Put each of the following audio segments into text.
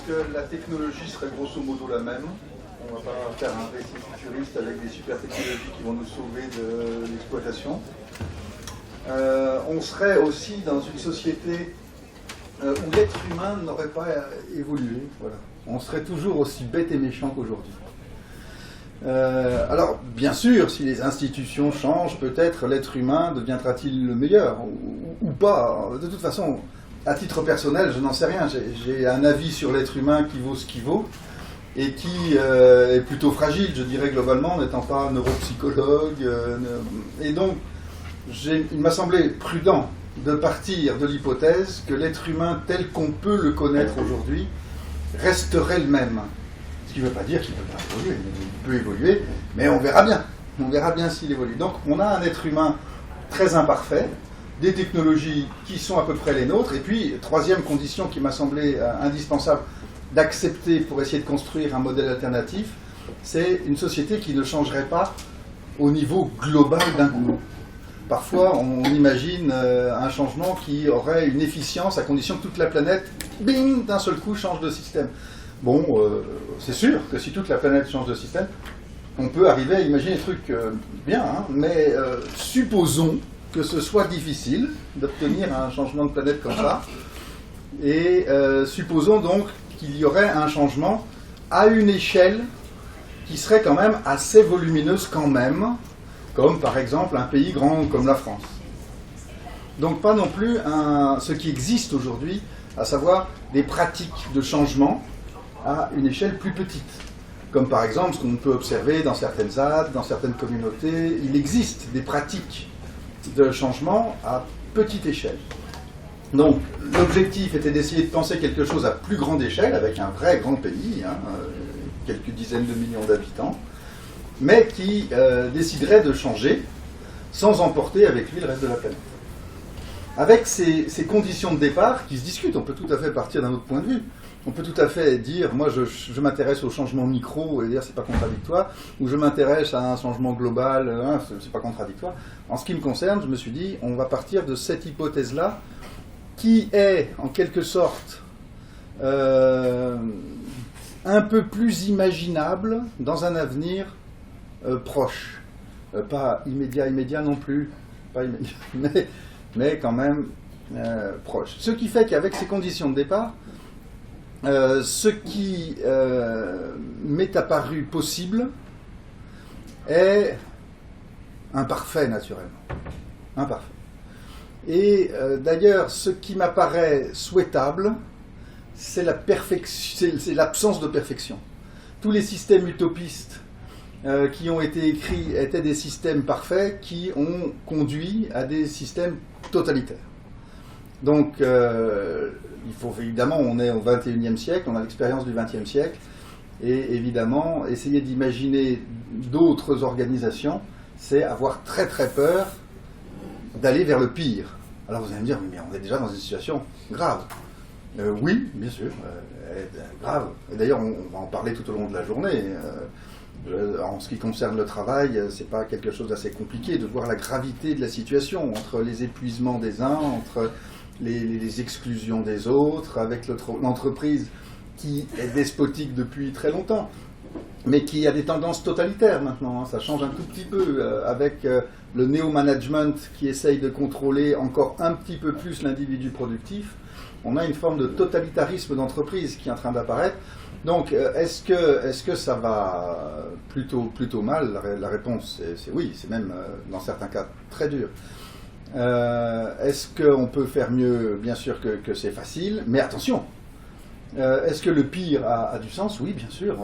que la technologie serait grosso modo la même. On ne va pas faire un récit futuriste avec des super technologies qui vont nous sauver de l'exploitation. On serait aussi dans une société où l'être humain n'aurait pas évolué. Voilà. On serait toujours aussi bête et méchant qu'aujourd'hui. Alors, bien sûr, si les institutions changent, peut-être l'être humain deviendra-t-il le meilleur, ou pas. De toute façon, à titre personnel, je n'en sais rien. J'ai un avis sur l'être humain qui vaut ce qu'il vaut, et qui est plutôt fragile, je dirais globalement, n'étant pas neuropsychologue. Et donc, il m'a semblé prudent de partir de l'hypothèse que l'être humain tel qu'on peut le connaître aujourd'hui resterait le même. Ce qui ne veut pas dire qu'il ne peut pas évoluer. Il peut évoluer, mais on verra bien. On verra bien s'il évolue. Donc on a un être humain très imparfait, des technologies qui sont à peu près les nôtres, et puis, troisième condition qui m'a semblé indispensable d'accepter pour essayer de construire un modèle alternatif, c'est une société qui ne changerait pas au niveau global d'un coup. Parfois, on imagine un changement qui aurait une efficience à condition que toute la planète, bing, d'un seul coup, change de système. Bon, c'est sûr que si toute la planète change de système, on peut arriver à imaginer des trucs bien, hein, mais supposons que ce soit difficile d'obtenir un changement de planète comme ça, et supposons donc qu'il y aurait un changement à une échelle qui serait quand même assez volumineuse quand même, comme par exemple un pays grand comme la France. Donc pas non plus ce qui existe aujourd'hui, à savoir des pratiques de changement à une échelle plus petite. Comme par exemple ce qu'on peut observer dans certaines ZAD, dans certaines communautés, il existe des pratiques de changement à petite échelle. Donc l'objectif était d'essayer de penser quelque chose à plus grande échelle, avec un vrai grand pays, hein, quelques dizaines de millions d'habitants, mais qui déciderait de changer sans emporter avec lui le reste de la planète. Avec ces conditions de départ qui se discutent, on peut tout à fait partir d'un autre point de vue. On peut tout à fait dire, moi je m'intéresse au changement micro et dire c'est pas contradictoire, ou je m'intéresse à un changement global, hein, c'est pas contradictoire. En ce qui me concerne, je me suis dit, on va partir de cette hypothèse-là, qui est en quelque sorte un peu plus imaginable dans un avenir proche. Pas immédiat non plus, pas immédiat, mais quand même proche. Ce qui fait qu'avec ces conditions de départ, ce qui m'est apparu possible est imparfait, naturellement. Imparfait. Et d'ailleurs, ce qui m'apparaît souhaitable, c'est l'absence de perfection. Tous les systèmes utopistes qui ont été écrits étaient des systèmes parfaits qui ont conduit à des systèmes totalitaires. Donc, il faut évidemment, on est au XXIe siècle, on a l'expérience du XXe siècle, et évidemment, essayer d'imaginer d'autres organisations, c'est avoir très très peur d'aller vers le pire. Alors vous allez me dire, mais on est déjà dans une situation grave. Oui, bien sûr, grave. Et d'ailleurs, on va en parler tout au long de la journée. En ce qui concerne le travail, c'est pas quelque chose d'assez compliqué de voir la gravité de la situation, entre les épuisements des uns, entre les exclusions des autres, avec l'entreprise qui est despotique depuis très longtemps, mais qui a des tendances totalitaires maintenant, hein. Ça change un tout petit peu avec le néo-management qui essaye de contrôler encore un petit peu plus l'individu productif. On a une forme de totalitarisme d'entreprise qui est en train d'apparaître. Donc, est-ce que ça va plutôt mal? La réponse, c'est oui, c'est même, dans certains cas, très dur. Est-ce qu'on peut faire mieux? Bien sûr que c'est facile, mais attention, est-ce que le pire a du sens? Oui, bien sûr.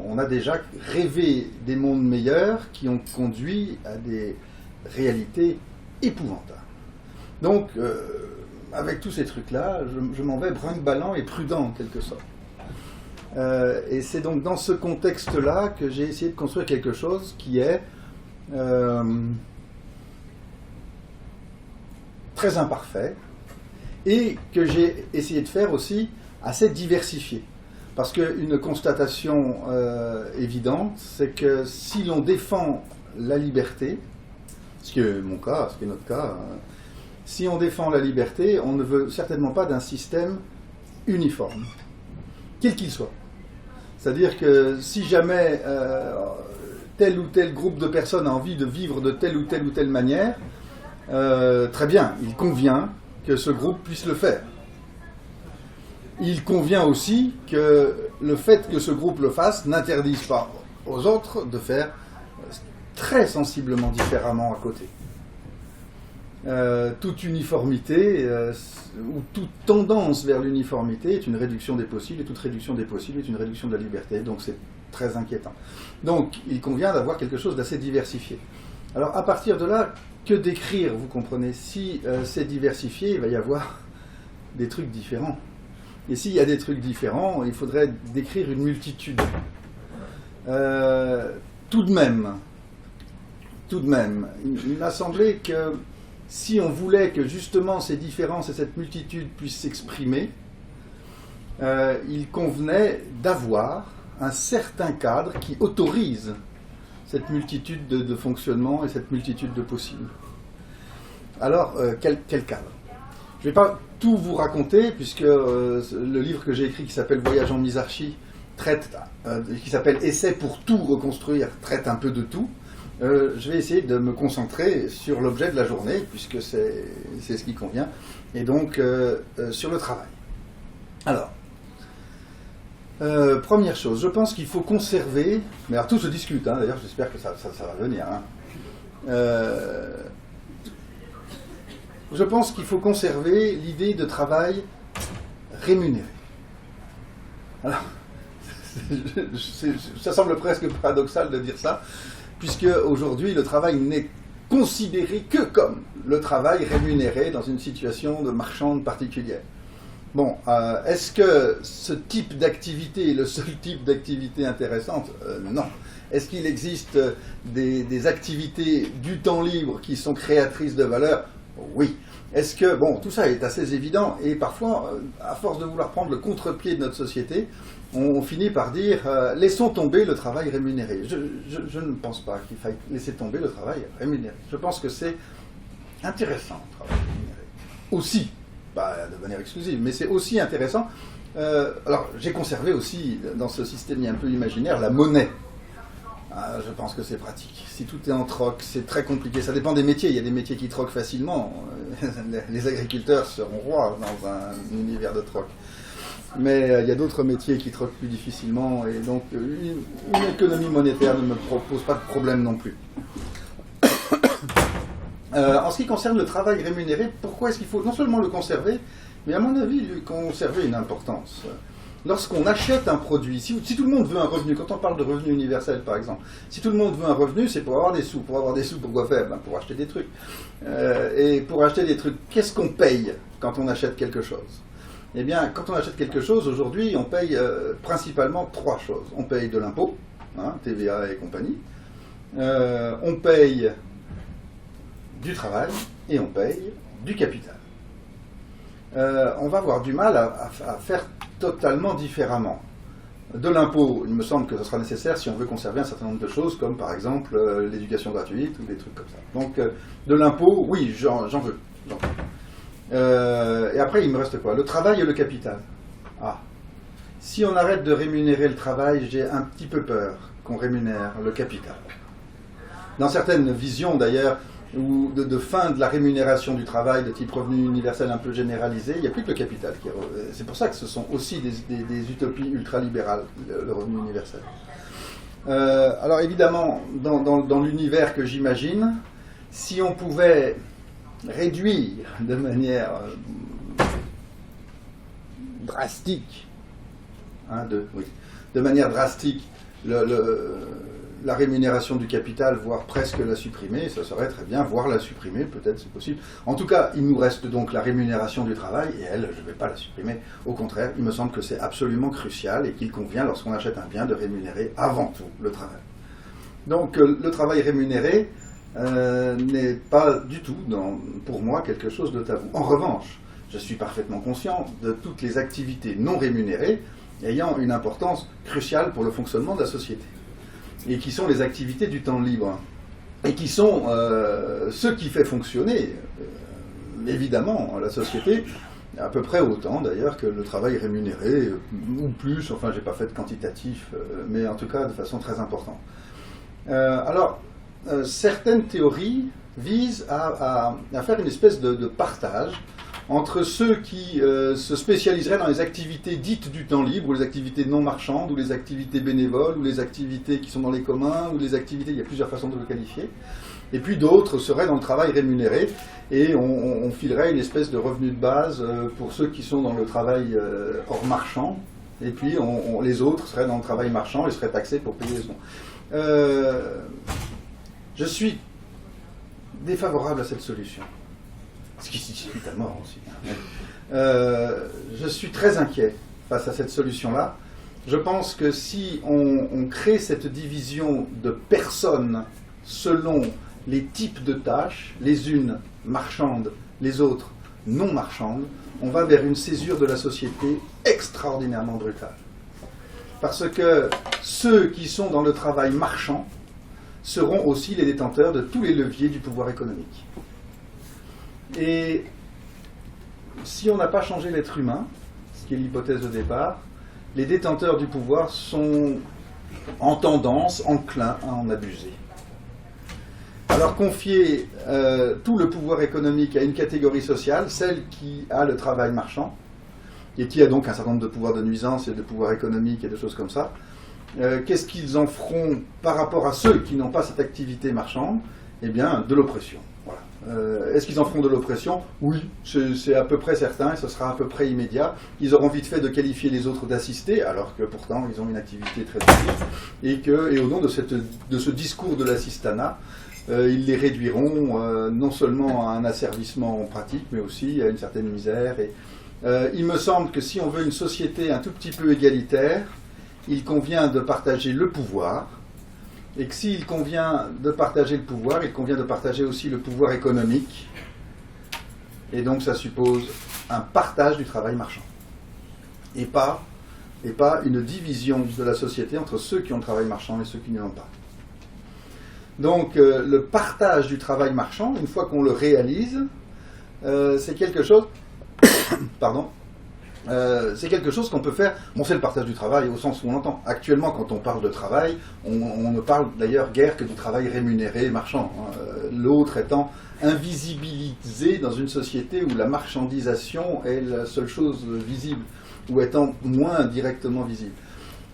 On a déjà rêvé des mondes meilleurs qui ont conduit à des réalités épouvantables. Donc, avec tous ces trucs-là, je m'en vais brinque-ballant et prudent, en quelque sorte. Et c'est donc dans ce contexte-là que j'ai essayé de construire quelque chose qui est très imparfait et que j'ai essayé de faire aussi assez diversifié. Parce qu'une constatation évidente, c'est que si l'on défend la liberté, ce qui est mon cas, ce qui est notre cas, si on défend la liberté, on ne veut certainement pas d'un système uniforme. quel qu'il soit. C'est-à-dire que si jamais tel ou tel groupe de personnes a envie de vivre de telle ou telle manière, très bien, il convient que ce groupe puisse le faire. Il convient aussi que le fait que ce groupe le fasse n'interdise pas aux autres de faire très sensiblement différemment à côté. Toute uniformité ou toute tendance vers l'uniformité est une réduction des possibles, et toute réduction des possibles est une réduction de la liberté, donc c'est très inquiétant. Donc il convient d'avoir quelque chose d'assez diversifié. Alors à partir de là, que décrire, vous comprenez? Si c'est diversifié, il va y avoir des trucs différents. Et s'il y a des trucs différents, il faudrait décrire une multitude. Tout de même, il m'a semblé que si on voulait que justement ces différences et cette multitude puissent s'exprimer, il convenait d'avoir un certain cadre qui autorise cette multitude de fonctionnements et cette multitude de possibles. Alors, quel cadre? Je ne vais pas tout vous raconter, puisque le livre que j'ai écrit qui s'appelle Voyage en misarchie qui s'appelle Essai pour tout reconstruire, traite un peu de tout. Je vais essayer de me concentrer sur l'objet de la journée, puisque c'est ce qui convient, et donc sur le travail. Alors, première chose, je pense qu'il faut conserver, mais alors tout se discute, hein, d'ailleurs j'espère que ça va venir. Hein. Je pense qu'il faut conserver l'idée de travail rémunéré. Alors, ça semble presque paradoxal de dire ça, puisque aujourd'hui le travail n'est considéré que comme le travail rémunéré dans une situation de marchande particulière. Bon, est-ce que ce type d'activité est le seul type d'activité intéressante? Non. Est-ce qu'il existe des activités du temps libre qui sont créatrices de valeur? Oui. Est-ce que, bon, tout ça est assez évident, et parfois, à force de vouloir prendre le contre-pied de notre société, on finit par dire laissons tomber le travail rémunéré. Je ne pense pas qu'il faille laisser tomber le travail rémunéré. Je pense que c'est intéressant, le travail rémunéré. Aussi, pas de manière exclusive, mais c'est aussi intéressant. Alors, j'ai conservé aussi, dans ce système un peu imaginaire, la monnaie. Je pense que c'est pratique. Si tout est en troc, c'est très compliqué. Ça dépend des métiers. Il y a des métiers qui troquent facilement. Les agriculteurs seront rois dans un univers de troc. Mais il y a d'autres métiers qui troquent plus difficilement. Et donc, une économie monétaire ne me pose pas de problème non plus. En ce qui concerne le travail rémunéré, pourquoi est-ce qu'il faut non seulement le conserver, mais à mon avis, lui conserver une importance? Lorsqu'on achète un produit, si tout le monde veut un revenu, quand on parle de revenu universel par exemple, si tout le monde veut un revenu, c'est pour avoir des sous. Pour avoir des sous, pour quoi faire? Pour acheter des trucs. Et pour acheter des trucs, qu'est-ce qu'on paye quand on achète quelque chose? Eh bien, quand on achète quelque chose, aujourd'hui, on paye principalement trois choses. On paye de l'impôt, hein, TVA et compagnie. On paye du travail et on paye du capital. On va avoir du mal à faire totalement différemment. De l'impôt, il me semble que ce sera nécessaire si on veut conserver un certain nombre de choses, comme par exemple l'éducation gratuite ou des trucs comme ça. Donc, de l'impôt, oui, j'en veux. Et après, il me reste quoi? Le travail et le capital. Si on arrête de rémunérer le travail, j'ai un petit peu peur qu'on rémunère le capital. Dans certaines visions, d'ailleurs, ou de fin de la rémunération du travail de type revenu universel un peu généralisé, il n'y a plus que le capital. C'est pour ça que ce sont aussi des utopies ultralibérales, le revenu universel. Alors évidemment, dans l'univers que j'imagine, si on pouvait réduire de manière drastique, de manière drastique la rémunération du capital, voire presque la supprimer, ça serait très bien, voire la supprimer, peut-être c'est possible. En tout cas, il nous reste donc la rémunération du travail, et elle, je ne vais pas la supprimer. Au contraire, il me semble que c'est absolument crucial et qu'il convient, lorsqu'on achète un bien, de rémunérer avant tout le travail. Donc, le travail rémunéré n'est pas du tout, pour moi, quelque chose de tabou. En revanche, je suis parfaitement conscient de toutes les activités non rémunérées ayant une importance cruciale pour le fonctionnement de la société, et qui sont les activités du temps libre, et qui sont ce qui fait fonctionner, évidemment, la société, à peu près autant d'ailleurs que le travail rémunéré, ou plus, enfin j'ai pas fait de quantitatif, mais en tout cas de façon très importante. Certaines théories visent à faire une espèce de partage entre ceux qui se spécialiseraient dans les activités dites du temps libre, ou les activités non marchandes, ou les activités bénévoles, ou les activités qui sont dans les communs, ou les activités, il y a plusieurs façons de le qualifier, et puis d'autres seraient dans le travail rémunéré, et on filerait une espèce de revenu de base pour ceux qui sont dans le travail hors marchand, et puis les autres seraient dans le travail marchand et seraient taxés pour payer les dons. Je suis défavorable à cette solution. Ce qui se discute à mort aussi. Je suis très inquiet face à cette solution-là. Je pense que si on crée cette division de personnes selon les types de tâches, les unes marchandes, les autres non marchandes, on va vers une césure de la société extraordinairement brutale. Parce que ceux qui sont dans le travail marchand seront aussi les détenteurs de tous les leviers du pouvoir économique. Et si on n'a pas changé l'être humain, ce qui est l'hypothèse de départ, les détenteurs du pouvoir sont en tendance enclins à en abuser. Alors confier tout le pouvoir économique à une catégorie sociale, celle qui a le travail marchand, et qui a donc un certain nombre de pouvoirs de nuisance et de pouvoirs économiques et de choses comme ça, qu'est-ce qu'ils en feront par rapport à ceux qui n'ont pas cette activité marchande? Eh bien, de l'oppression. Voilà. Est-ce qu'ils en feront de l'oppression? Oui, c'est à peu près certain, et ce sera à peu près immédiat. Ils auront vite fait de qualifier les autres d'assistés, alors que pourtant ils ont une activité très active, et au nom de ce discours de l'assistanat, ils les réduiront non seulement à un asservissement pratique, mais aussi à une certaine misère. Et, il me semble que si on veut une société un tout petit peu égalitaire, il convient de partager le pouvoir, et que s'il convient de partager le pouvoir, il convient de partager aussi le pouvoir économique, et donc ça suppose un partage du travail marchand, et pas une division de la société entre ceux qui ont le travail marchand et ceux qui ne l'ont pas. Donc le partage du travail marchand, une fois qu'on le réalise, c'est quelque chose... Pardon. C'est quelque chose qu'on peut faire. Bon, c'est le partage du travail au sens où on l'entend. Actuellement, quand on parle de travail, on ne parle d'ailleurs guère que du travail rémunéré marchand. L'autre étant invisibilisé dans une société où la marchandisation est la seule chose visible, ou étant moins directement visible.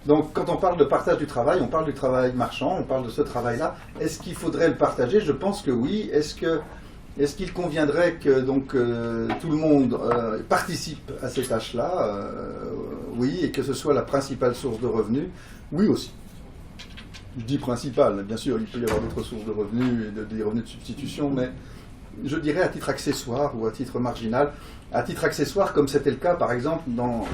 Donc, quand on parle de partage du travail, on parle du travail marchand, on parle de ce travail-là. Est-ce qu'il faudrait le partager? Je pense que oui. Est-ce qu'il conviendrait que tout le monde participe à ces tâches-là? Oui, et que ce soit la principale source de revenus? Oui aussi. Je dis principale, bien sûr, il peut y avoir d'autres sources de revenus, et des revenus de substitution, mais je dirais à titre accessoire ou à titre marginal. À titre accessoire, comme c'était le cas par exemple dans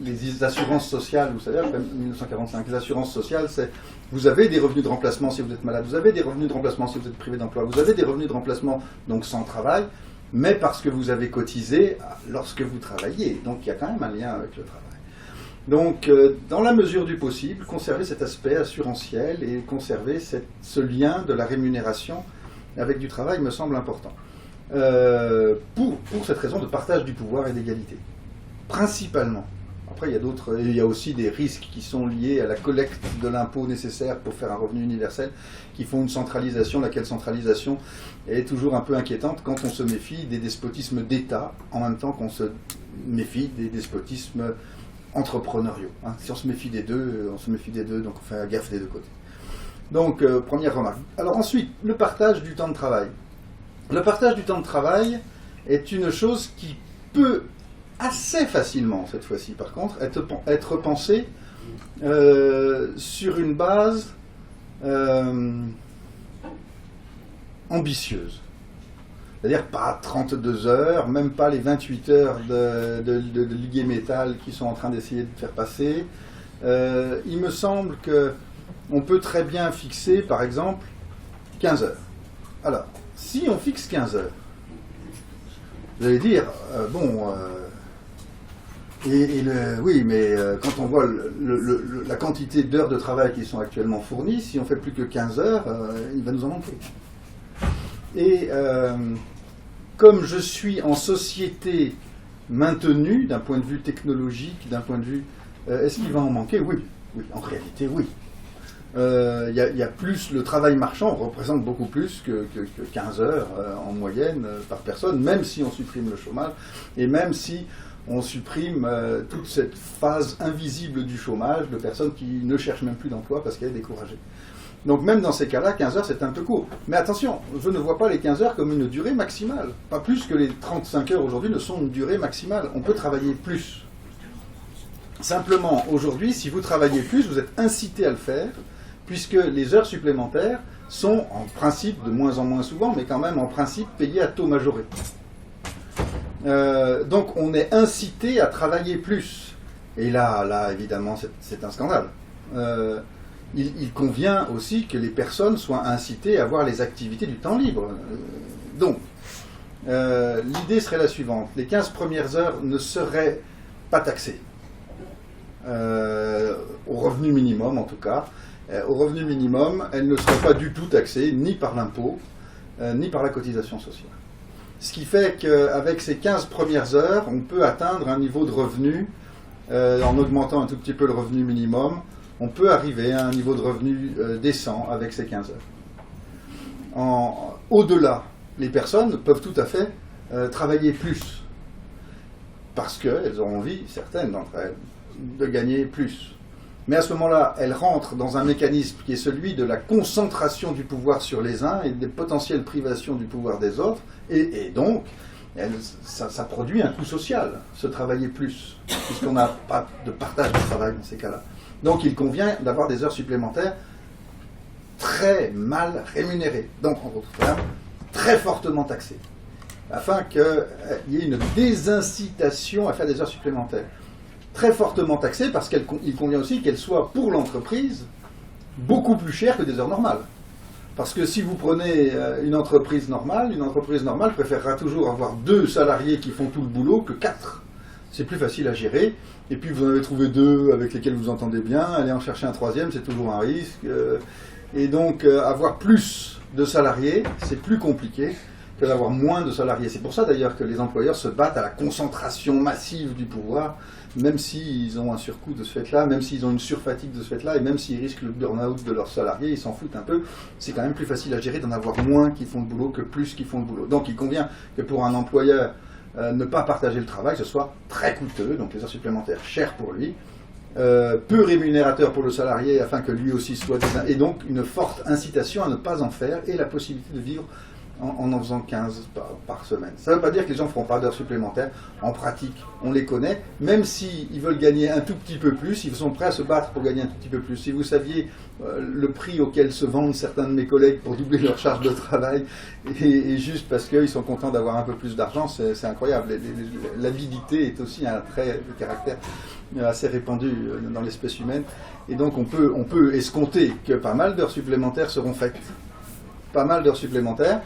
les assurances sociales, vous savez, après 1945, les assurances sociales, c'est vous avez des revenus de remplacement si vous êtes malade, vous avez des revenus de remplacement si vous êtes privé d'emploi, vous avez des revenus de remplacement donc sans travail, mais parce que vous avez cotisé lorsque vous travaillez. Donc il y a quand même un lien avec le travail. Donc dans la mesure du possible, conserver cet aspect assurantiel et conserver ce lien de la rémunération avec du travail me semble important. Pour cette raison de partage du pouvoir et d'égalité. Principalement. Après, il y a aussi des risques qui sont liés à la collecte de l'impôt nécessaire pour faire un revenu universel, qui font une centralisation, laquelle centralisation est toujours un peu inquiétante quand on se méfie des despotismes d'État, en même temps qu'on se méfie des despotismes entrepreneuriaux. Hein. Si on se méfie des deux, donc on fait gaffe des deux côtés. Donc, première remarque. Alors ensuite, le partage du temps de travail. Le partage du temps de travail est une chose qui peut assez facilement, cette fois-ci par contre, être pensée sur une base ambitieuse. C'est-à-dire pas 32 heures, même pas les 28 heures de Ligue Métal qui sont en train d'essayer de faire passer. Il me semble qu'on peut très bien fixer, par exemple, 15 heures. Alors, si on fixe 15 heures, vous allez dire, oui, mais quand on voit la quantité d'heures de travail qui sont actuellement fournies, si on fait plus que 15 heures, il va nous en manquer. Et comme je suis en société maintenu d'un point de vue technologique, d'un point de vue... est-ce qu'il va en manquer? Oui, oui, en réalité, oui. Il y a plus, le travail marchand représente beaucoup plus que 15 heures en moyenne par personne, même si on supprime le chômage, et même si on supprime toute cette phase invisible du chômage de personnes qui ne cherchent même plus d'emploi parce qu'elles sont découragées. Donc même dans ces cas-là, 15 heures c'est un peu court. Mais attention, je ne vois pas les 15 heures comme une durée maximale. Pas plus que les 35 heures aujourd'hui ne sont une durée maximale. On peut travailler plus. Simplement, aujourd'hui, si vous travaillez plus, vous êtes incité à le faire, puisque les heures supplémentaires sont en principe, de moins en moins souvent, mais quand même en principe payées à taux majoré. Donc on est incité à travailler plus. Et là évidemment, c'est un scandale. Il convient aussi que les personnes soient incitées à avoir les activités du temps libre. Donc, l'idée serait la suivante. Les 15 premières heures ne seraient pas taxées. Au revenu minimum en tout cas. Au revenu minimum, elles ne seraient pas du tout taxées, ni par l'impôt, ni par la cotisation sociale. Ce qui fait qu'avec ces 15 premières heures, on peut atteindre un niveau de revenu, en augmentant un tout petit peu le revenu minimum, on peut arriver à un niveau de revenu décent avec ces 15 heures. Au-delà, les personnes peuvent tout à fait travailler plus, parce qu'elles ont envie, certaines d'entre elles, de gagner plus. Mais à ce moment-là, elles rentrent dans un mécanisme qui est celui de la concentration du pouvoir sur les uns et des potentielles privations du pouvoir des autres, et donc, ça produit un coût social, se travailler plus, puisqu'on n'a pas de partage du travail dans ces cas-là. Donc il convient d'avoir des heures supplémentaires très mal rémunérées, donc en d'autres termes, très fortement taxées, afin qu'il y ait une désincitation à faire des heures supplémentaires. Très fortement taxées parce qu'il convient aussi qu'elles soient pour l'entreprise beaucoup plus chères que des heures normales. Parce que si vous prenez une entreprise normale préférera toujours avoir 2 salariés qui font tout le boulot que 4. C'est plus facile à gérer. Et puis vous en avez trouvé 2 avec lesquels vous entendez bien. Aller en chercher un 3e, c'est toujours un risque. Et donc avoir plus de salariés, c'est plus compliqué que d'avoir moins de salariés. C'est pour ça d'ailleurs que les employeurs se battent à la concentration massive du pouvoir, même s'ils ont un surcoût de ce fait-là, même s'ils ont une surfatigue de ce fait-là, et même s'ils risquent le burn-out de leurs salariés, ils s'en foutent un peu. C'est quand même plus facile à gérer d'en avoir moins qui font le boulot que plus qui font le boulot. Donc il convient que pour un employeur, ne pas partager le travail, ce soit très coûteux, donc les heures supplémentaires chères pour lui, peu rémunérateur pour le salarié afin que lui aussi soit... Et donc une forte incitation à ne pas en faire et la possibilité de vivre en faisant 15 par semaine. Ça ne veut pas dire que les gens ne feront pas d'heures supplémentaires. En pratique, on les connaît. Même s'ils veulent gagner un tout petit peu plus, ils sont prêts à se battre pour gagner un tout petit peu plus. Si vous saviez le prix auquel se vendent certains de mes collègues pour doubler leur charge de travail, et juste parce qu'ils sont contents d'avoir un peu plus d'argent, c'est incroyable. L'avidité est aussi un trait de caractère assez répandu dans l'espèce humaine. Et donc on peut escompter que pas mal d'heures supplémentaires seront faites. Pas mal d'heures supplémentaires.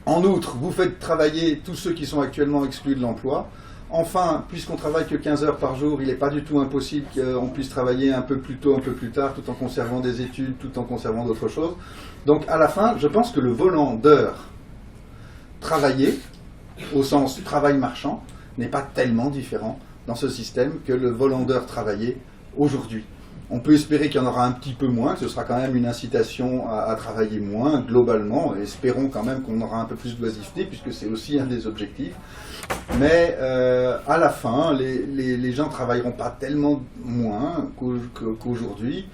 En outre, vous faites travailler tous ceux qui sont actuellement exclus de l'emploi. Enfin, puisqu'on travaille que 15 heures par jour, il n'est pas du tout impossible qu'on puisse travailler un peu plus tôt, un peu plus tard, tout en conservant des études, tout en conservant d'autres choses. Donc, à la fin, je pense que le volant d'heures travaillées, au sens travail marchand, n'est pas tellement différent dans ce système que le volant d'heures travaillées aujourd'hui. On peut espérer qu'il y en aura un petit peu moins, que ce sera quand même une incitation à travailler moins, globalement. Et espérons quand même qu'on aura un peu plus d'oisiveté, puisque c'est aussi un des objectifs. Mais à la fin, les gens ne travailleront pas tellement moins qu'aujourd'hui.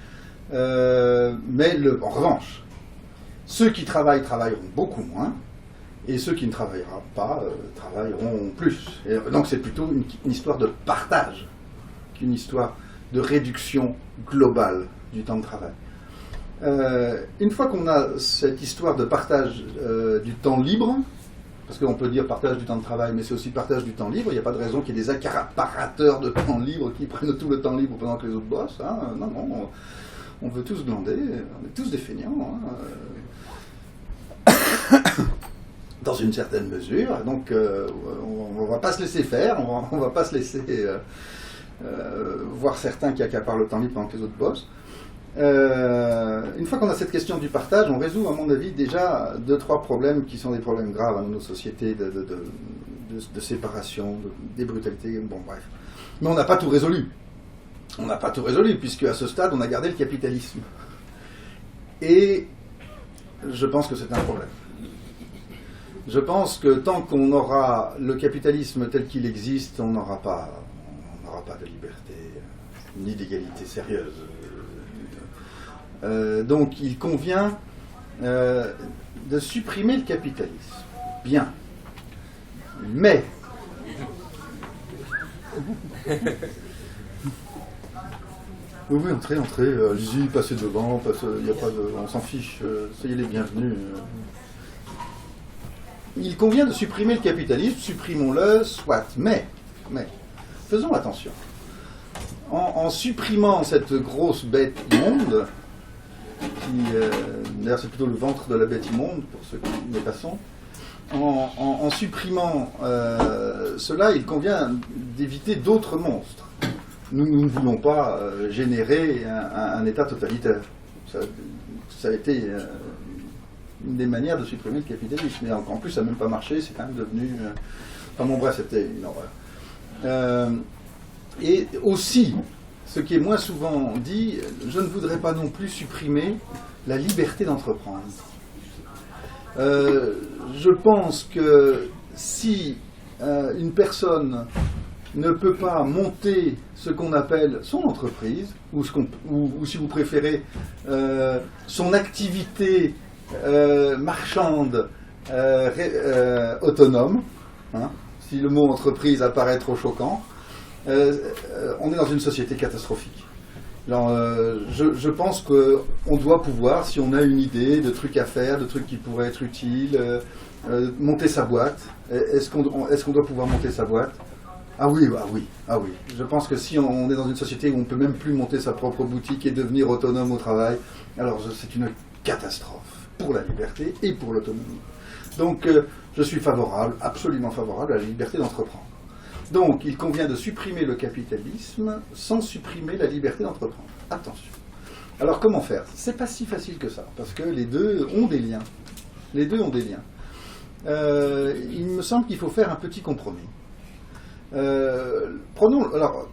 Mais en revanche, ceux qui travailleront beaucoup moins, et ceux qui ne travailleront pas travailleront plus. Et donc c'est plutôt une histoire de partage qu'une histoire de réduction globale du temps de travail. Une fois qu'on a cette histoire de partage du temps libre, parce qu'on peut dire partage du temps de travail, mais c'est aussi partage du temps libre, il n'y a pas de raison qu'il y ait des accaparateurs de temps libre qui prennent tout le temps libre pendant que les autres bossent. Hein. Non, on veut tous glander, on est tous des feignants. Hein. Dans une certaine mesure, donc on ne va pas se laisser faire, on ne va pas se laisser... voir certains qui accaparent le temps libre pendant que les autres bossent. Une fois qu'on a cette question du partage, on résout, à mon avis, déjà 2-3 problèmes qui sont des problèmes graves dans nos sociétés de de séparation, des brutalités, bon bref. Mais on n'a pas tout résolu. On n'a pas tout résolu, puisque à ce stade, on a gardé le capitalisme. Et je pense que c'est un problème. Je pense que tant qu'on aura le capitalisme tel qu'il existe, on n'aura pas de liberté, ni d'égalité sérieuse. Donc il convient de supprimer le capitalisme. Bien. Mais... Oui, entrez, allez-y, passez devant, y a pas de, on s'en fiche, soyez les bienvenus. Il convient de supprimer le capitalisme, supprimons-le, soit, mais, faisons attention. En supprimant cette grosse bête immonde, d'ailleurs c'est plutôt le ventre de la bête immonde, pour ceux qui n'y passons, en supprimant cela, il convient d'éviter d'autres monstres. Nous ne voulons pas générer un État totalitaire. Ça a été une des manières de supprimer le capitalisme. Et en plus, ça n'a même pas marché, c'est quand même devenu... Enfin bon, bref, c'était une horreur. Et aussi, ce qui est moins souvent dit, je ne voudrais pas non plus supprimer la liberté d'entreprendre. Je pense que si une personne ne peut pas monter ce qu'on appelle son entreprise, ou si vous préférez, son activité marchande autonome, hein, si le mot entreprise apparaît trop choquant, on est dans une société catastrophique. Alors, je pense qu'on doit pouvoir, si on a une idée de trucs à faire, de trucs qui pourraient être utiles, monter sa boîte. Est-ce qu'on doit pouvoir monter sa boîte ? Ah oui. Je pense que si on est dans une société où on ne peut même plus monter sa propre boutique et devenir autonome au travail, alors c'est une catastrophe pour la liberté et pour l'autonomie. Donc je suis favorable, absolument favorable à la liberté d'entreprendre. Donc il convient de supprimer le capitalisme sans supprimer la liberté d'entreprendre. Attention. Alors comment faire ? C'est pas si facile que ça, parce que les deux ont des liens. Il me semble qu'il faut faire un petit compromis. Alors,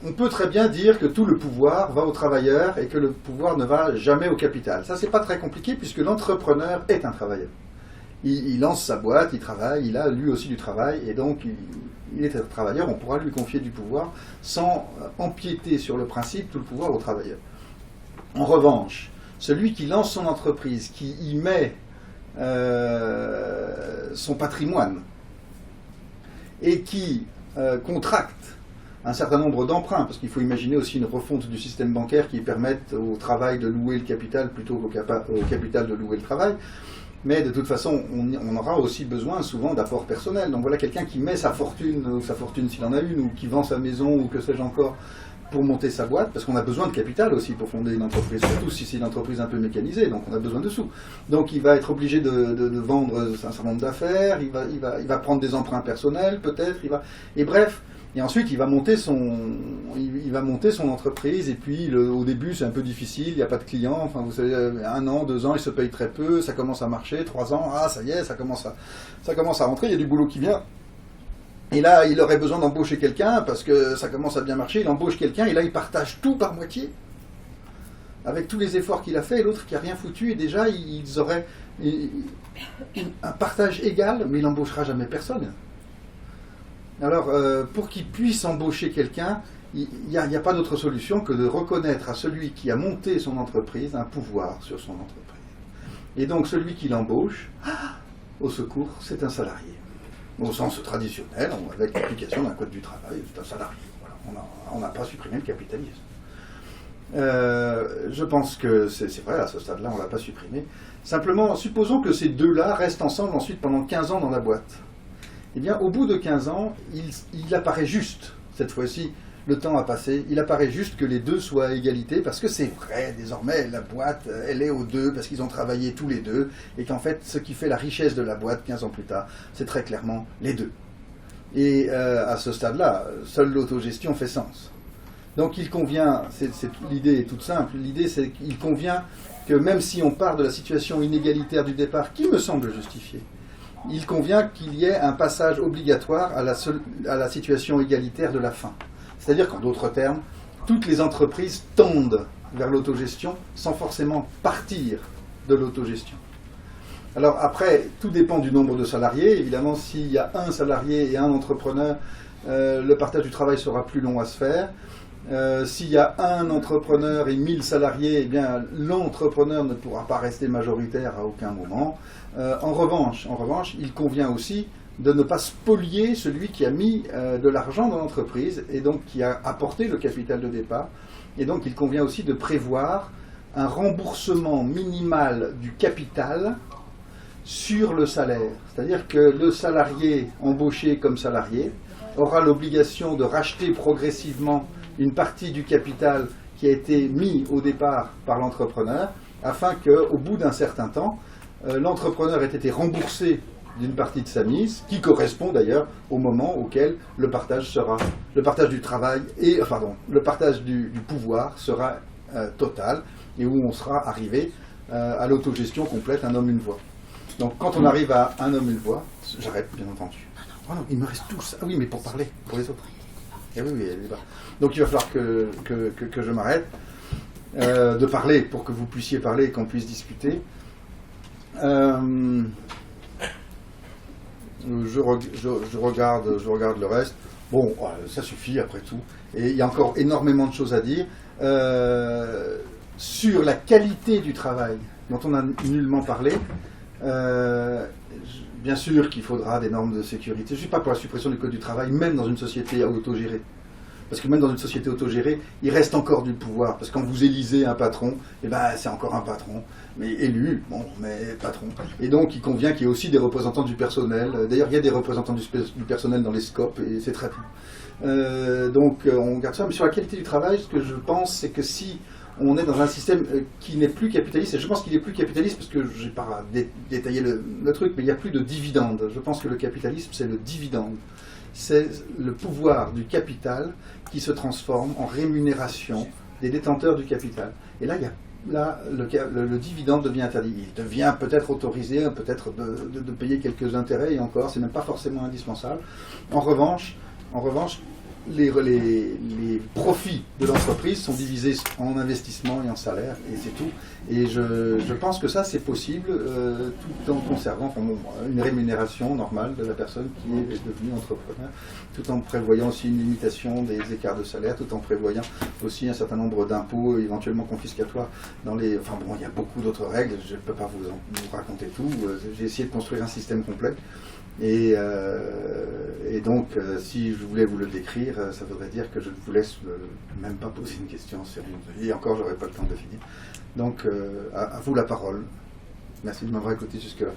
on peut très bien dire que tout le pouvoir va aux travailleurs et que le pouvoir ne va jamais au capital. Ça, c'est pas très compliqué puisque l'entrepreneur est un travailleur. Il lance sa boîte, il travaille, il a lui aussi du travail et donc il est un travailleur. On pourra lui confier du pouvoir sans empiéter sur le principe tout le pouvoir aux travailleurs. En revanche, celui qui lance son entreprise, qui y met son patrimoine et qui contracte un certain nombre d'emprunts, parce qu'il faut imaginer aussi une refonte du système bancaire qui permette au travail de louer le capital plutôt qu'au capital de louer le travail. Mais de toute façon, on aura aussi besoin souvent d'apports personnels. Donc voilà quelqu'un qui met sa fortune s'il en a une, ou qui vend sa maison, ou que sais-je encore, pour monter sa boîte, parce qu'on a besoin de capital aussi pour fonder une entreprise, surtout si c'est une entreprise un peu mécanisée, donc on a besoin de sous. Donc il va être obligé de vendre un certain nombre d'affaires, il va prendre des emprunts personnels peut-être, et bref, et ensuite il va monter son entreprise, et puis au début c'est un peu difficile, il n'y a pas de clients, enfin vous savez, 1 an, 2 ans, il se paye très peu, ça commence à marcher, 3 ans, ça y est, ça commence à rentrer, il y a du boulot qui vient. Et là, il aurait besoin d'embaucher quelqu'un, parce que ça commence à bien marcher, il embauche quelqu'un, et là, il partage tout par moitié, avec tous les efforts qu'il a fait, et l'autre qui n'a rien foutu, et déjà, ils auraient un partage égal, mais il n'embauchera jamais personne. Alors, pour qu'il puisse embaucher quelqu'un, il n'y a pas d'autre solution que de reconnaître à celui qui a monté son entreprise un pouvoir sur son entreprise. Et donc, celui qui l'embauche, au secours, c'est un salarié. Au sens traditionnel, avec l'application d'un code du travail, c'est un salarié. Voilà. On n'a pas supprimé le capitalisme. Je pense que c'est vrai, à ce stade-là, on ne l'a pas supprimé. Simplement, supposons que ces deux-là restent ensemble ensuite pendant 15 ans dans la boîte. Eh bien, au bout de 15 ans, il apparaît juste, cette fois-ci, le temps a passé, il apparaît juste que les deux soient à égalité, parce que c'est vrai, désormais, la boîte, elle est aux deux, parce qu'ils ont travaillé tous les deux, et qu'en fait, ce qui fait la richesse de la boîte, 15 ans plus tard, c'est très clairement les deux. Et à ce stade-là, seule l'autogestion fait sens. Donc il convient, l'idée est toute simple, l'idée c'est qu'il convient que même si on part de la situation inégalitaire du départ, qui me semble justifiée, il convient qu'il y ait un passage obligatoire à la situation égalitaire de la fin. C'est-à-dire qu'en d'autres termes, toutes les entreprises tendent vers l'autogestion sans forcément partir de l'autogestion. Alors après, tout dépend du nombre de salariés. Évidemment, s'il y a un salarié et un entrepreneur, le partage du travail sera plus long à se faire. S'il y a un entrepreneur et 1000 salariés, eh bien, l'entrepreneur ne pourra pas rester majoritaire à aucun moment. En revanche, il convient aussi de ne pas spolier celui qui a mis de l'argent dans l'entreprise et donc qui a apporté le capital de départ. Et donc il convient aussi de prévoir un remboursement minimal du capital sur le salaire. C'est-à-dire que le salarié embauché comme salarié aura l'obligation de racheter progressivement une partie du capital qui a été mis au départ par l'entrepreneur, afin qu'au bout d'un certain temps, l'entrepreneur ait été remboursé d'une partie de sa mise, qui correspond d'ailleurs au moment auquel le partage du travail et, le partage du pouvoir sera total, et où on sera arrivé à l'autogestion complète, un homme, une voix. Donc quand on arrive à un homme, une voix, j'arrête bien entendu. Oh non, il me reste tout ça. Ah oui, mais pour parler, pour les autres. Eh oui, elle est là. Donc il va falloir que je m'arrête de parler pour que vous puissiez parler et qu'on puisse discuter. Je regarde le reste. Bon, ça suffit après tout. Et il y a encore énormément de choses à dire. Sur la qualité du travail, dont on n'a nullement parlé, bien sûr qu'il faudra des normes de sécurité. Je ne suis pas pour la suppression du code du travail, même dans une société autogérée. Parce que même dans une société autogérée, il reste encore du pouvoir. Parce que quand vous élisez un patron, eh ben, c'est encore un patron. Mais élu, bon, mais patron. Et donc, il convient qu'il y ait aussi des représentants du personnel. D'ailleurs, il y a des représentants du personnel dans les SCOP, et c'est très bien. Donc, on garde ça. Mais sur la qualité du travail, ce que je pense, c'est que si on est dans un système qui n'est plus capitaliste, et je pense qu'il est plus capitaliste parce que je n'ai pas détaillé le truc, mais il n'y a plus de dividendes. Je pense que le capitalisme, c'est le dividende. C'est le pouvoir du capital qui se transforme en rémunération des détenteurs du capital. Et là, le dividende devient interdit. Il devient peut-être autorisé, peut-être de payer quelques intérêts, et encore, c'est même pas forcément indispensable. En revanche, les profits de l'entreprise sont divisés en investissement et en salaire, et c'est tout. Et je pense que ça, c'est possible, tout en conservant une rémunération normale de la personne qui est devenue entrepreneur, tout en prévoyant aussi une limitation des écarts de salaire, tout en prévoyant aussi un certain nombre d'impôts éventuellement confiscatoires dans les... Enfin bon, il y a beaucoup d'autres règles, je ne peux pas vous raconter tout. J'ai essayé de construire un système complet. Et donc, si je voulais vous le décrire, ça voudrait dire que je ne vous laisse même pas poser une question sérieuse. Et encore, j'aurais pas le temps de finir. Donc, à vous la parole. Merci de m'avoir écouté jusque-là.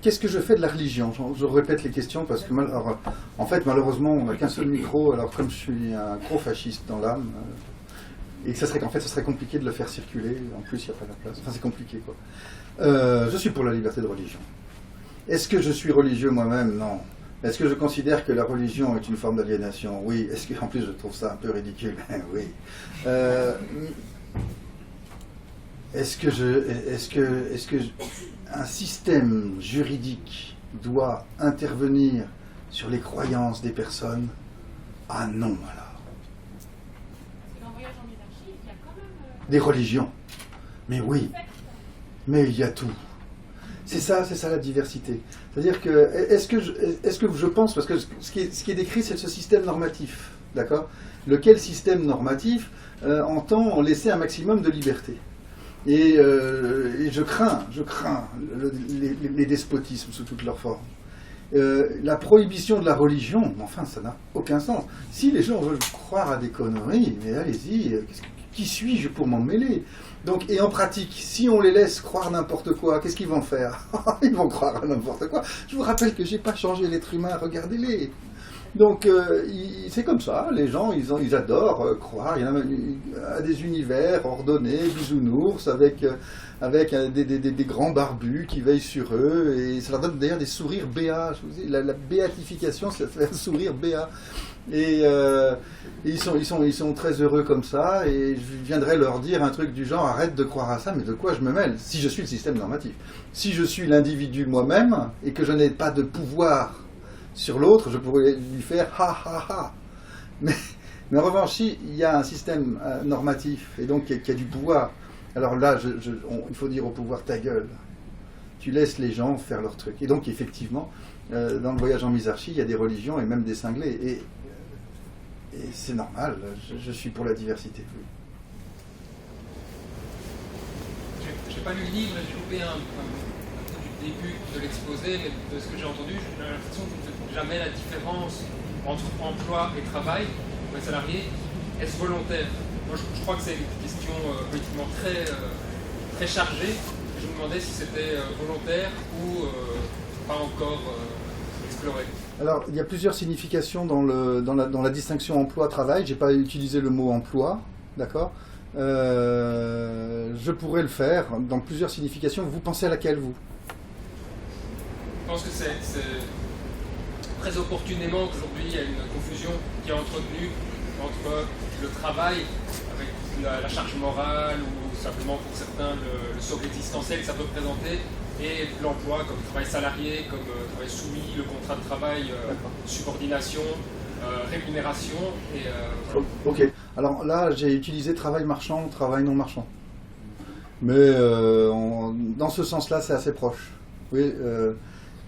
Qu'est-ce que je fais de la religion ? Je répète les questions parce que, en fait, malheureusement, on n'a qu'un seul micro. Alors, comme je suis un gros fasciste dans l'âme, et que ce serait compliqué de le faire circuler. En plus, il n'y a pas la place. Enfin, c'est compliqué, quoi. Je suis pour la liberté de religion. Est-ce que je suis religieux moi-même ? Non. Est-ce que je considère que la religion est une forme d'aliénation ? Oui. Est-ce que, en plus, je trouve ça un peu ridicule ? Oui. Est-ce que un système juridique doit intervenir sur les croyances des personnes ? Ah non, alors. Dans Voyage en hiérarchie, il y a quand même... Des religions. Mais oui. Mais il y a tout. C'est ça la diversité. C'est-à-dire que, est-ce que je pense, parce que ce qui est décrit, c'est ce système normatif, d'accord ? Lequel système normatif entend laisser un maximum de liberté. Et je crains les despotismes sous toutes leurs formes. La prohibition de la religion, enfin, ça n'a aucun sens. Si les gens veulent croire à des conneries, mais allez-y, qui suis-je pour m'en mêler ? Donc, et en pratique, si on les laisse croire n'importe quoi, qu'est-ce qu'ils vont faire ? Ils vont croire à n'importe quoi. Je vous rappelle que je n'ai pas changé l'être humain, regardez-les. Donc c'est comme ça, les gens ils adorent croire, il y en a à des univers ordonnés, bisounours, avec des grands barbus qui veillent sur eux, et ça leur donne d'ailleurs des sourires béats. Je vous dis, la béatification, ça fait un sourire béat. Et ils sont très heureux comme ça, et je viendrais leur dire un truc du genre, arrête de croire à ça, mais de quoi je me mêle, si je suis le système normatif. Si je suis l'individu moi-même, et que je n'ai pas de pouvoir sur l'autre, je pourrais lui faire ha ha ha. Mais en revanche, si il y a un système normatif, et donc qui a du pouvoir, alors là, il faut dire au pouvoir ta gueule. Tu laisses les gens faire leur truc. Et donc, effectivement, dans le voyage en misarchie, il y a des religions et même des cinglés. Et c'est normal, je suis pour la diversité. J'ai pas lu le livre, j'ai loupé un peu du début de l'exposé, mais de ce que j'ai entendu, j'ai l'impression que vous ne faites jamais la différence entre emploi et travail pour les salariés. Est-ce volontaire? Moi, je crois que c'est une question politiquement très chargée. Je me demandais si c'était volontaire ou pas encore exploré. Alors, il y a plusieurs significations dans la distinction emploi-travail. Je n'ai pas utilisé le mot emploi, d'accord? Je pourrais le faire dans plusieurs significations. Vous pensez à laquelle, vous? Je pense que c'est très opportunément qu'aujourd'hui il y a une confusion qui est entretenue entre le travail avec la charge morale ou simplement pour certains le socle existentiel que ça peut représenter, et l'emploi comme travail salarié, comme travail soumis, le contrat de travail, subordination, rémunération. Ok, alors là j'ai utilisé travail marchand, travail non marchand. Mais dans ce sens-là c'est assez proche. Oui,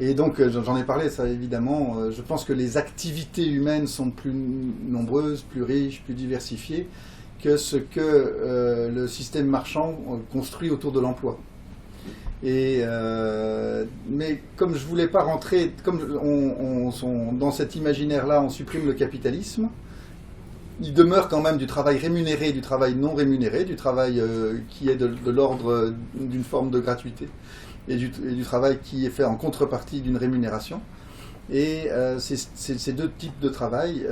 et donc j'en ai parlé, ça évidemment. Je pense que les activités humaines sont plus nombreuses, plus riches, plus diversifiées que ce que le système marchand construit autour de l'emploi. Mais comme je voulais pas rentrer, comme dans cet imaginaire-là, on supprime le capitalisme, il demeure quand même du travail rémunéré, du travail non rémunéré, du travail qui est de l'ordre d'une forme de gratuité, et du travail qui est fait en contrepartie d'une rémunération. Et ces deux types de travail,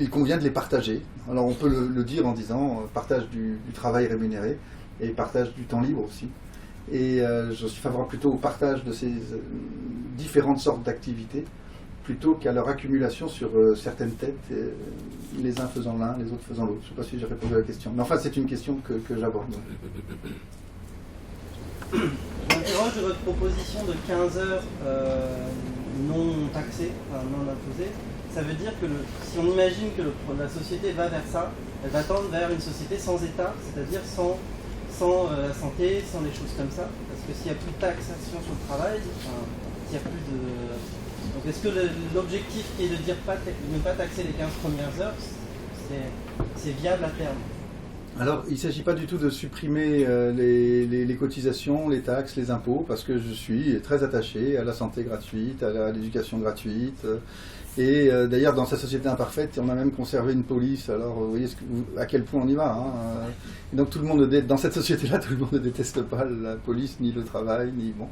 il convient de les partager. Alors on peut le dire en disant partage du travail rémunéré et partage du temps libre aussi. Et je suis favorable plutôt au partage de ces différentes sortes d'activités plutôt qu'à leur accumulation sur certaines têtes, les uns faisant l'un, les autres faisant l'autre. Je ne sais pas si j'ai répondu à la question. Mais enfin, c'est une question que j'aborde. Je m'interroge de votre proposition de 15 heures non taxées, enfin non imposées. Ça veut dire que si on imagine que la société va vers ça, elle va tendre vers une société sans État, c'est-à-dire sans la santé, sans les choses comme ça. Parce que s'il n'y a plus de taxation sur le travail, s'il n'y a plus de... Donc est-ce que l'objectif qui est de dire ne pas taxer les 15 premières heures, c'est viable à terme? Alors, il ne s'agit pas du tout de supprimer les cotisations, les taxes, les impôts, parce que je suis très attaché à la santé gratuite, à l'éducation gratuite. Et d'ailleurs, dans sa société imparfaite, on a même conservé une police. Alors, vous voyez à quel point on y va. Hein. Et donc, dans cette société-là, tout le monde ne déteste pas la police, ni le travail, ni bon.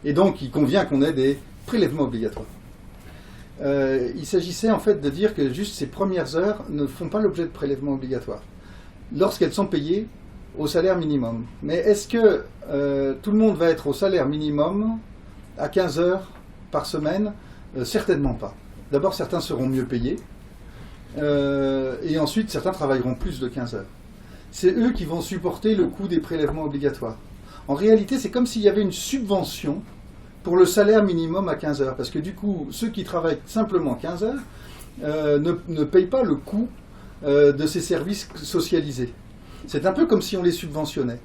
Et donc, il convient qu'on ait des prélèvements obligatoires. Il s'agissait en fait de dire que juste ces premières heures ne font pas l'objet de prélèvements obligatoires lorsqu'elles sont payées au salaire minimum. Mais est-ce que tout le monde va être au salaire minimum à 15 heures par semaine? Certainement pas. D'abord, certains seront mieux payés, et ensuite, certains travailleront plus de 15 heures. C'est eux qui vont supporter le coût des prélèvements obligatoires. En réalité, c'est comme s'il y avait une subvention pour le salaire minimum à 15 heures, parce que du coup, ceux qui travaillent simplement 15 heures ne payent pas le coût de ces services socialisés. C'est un peu comme si on les subventionnait.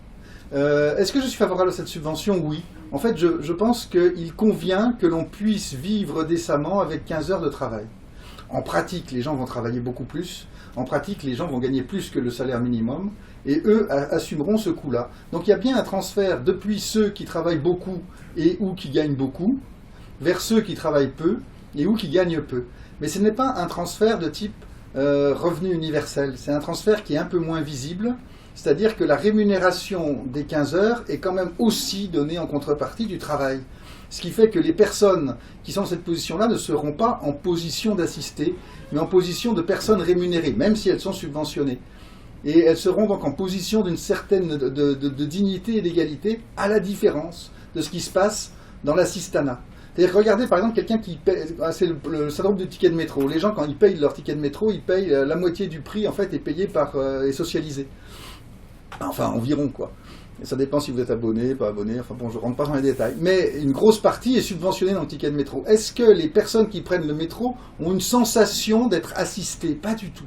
Est-ce que je suis favorable à cette subvention? Oui. En fait, je pense qu'il convient que l'on puisse vivre décemment avec 15 heures de travail. En pratique, les gens vont travailler beaucoup plus. En pratique, les gens vont gagner plus que le salaire minimum. Et eux assumeront ce coût-là. Donc il y a bien un transfert depuis ceux qui travaillent beaucoup et ou qui gagnent beaucoup, vers ceux qui travaillent peu et ou qui gagnent peu. Mais ce n'est pas un transfert de type revenu universel. C'est un transfert qui est un peu moins visible. C'est-à-dire que la rémunération des 15 heures est quand même aussi donnée en contrepartie du travail. Ce qui fait que les personnes qui sont dans cette position-là ne seront pas en position d'assister, mais en position de personnes rémunérées, même si elles sont subventionnées. Et elles seront donc en position d'une certaine de dignité et d'égalité, à la différence de ce qui se passe dans l'assistanat. C'est-à-dire, regardez par exemple quelqu'un qui paye, c'est le syndrome du ticket de métro. Les gens, quand ils payent leur ticket de métro, ils payent la moitié du prix, en fait, est payé par, est socialisé. Enfin, environ, quoi. Et ça dépend si vous êtes abonné, pas abonné, enfin bon, je ne rentre pas dans les détails. Mais une grosse partie est subventionnée dans le ticket de métro. Est-ce que les personnes qui prennent le métro ont une sensation d'être assistées? Pas du tout.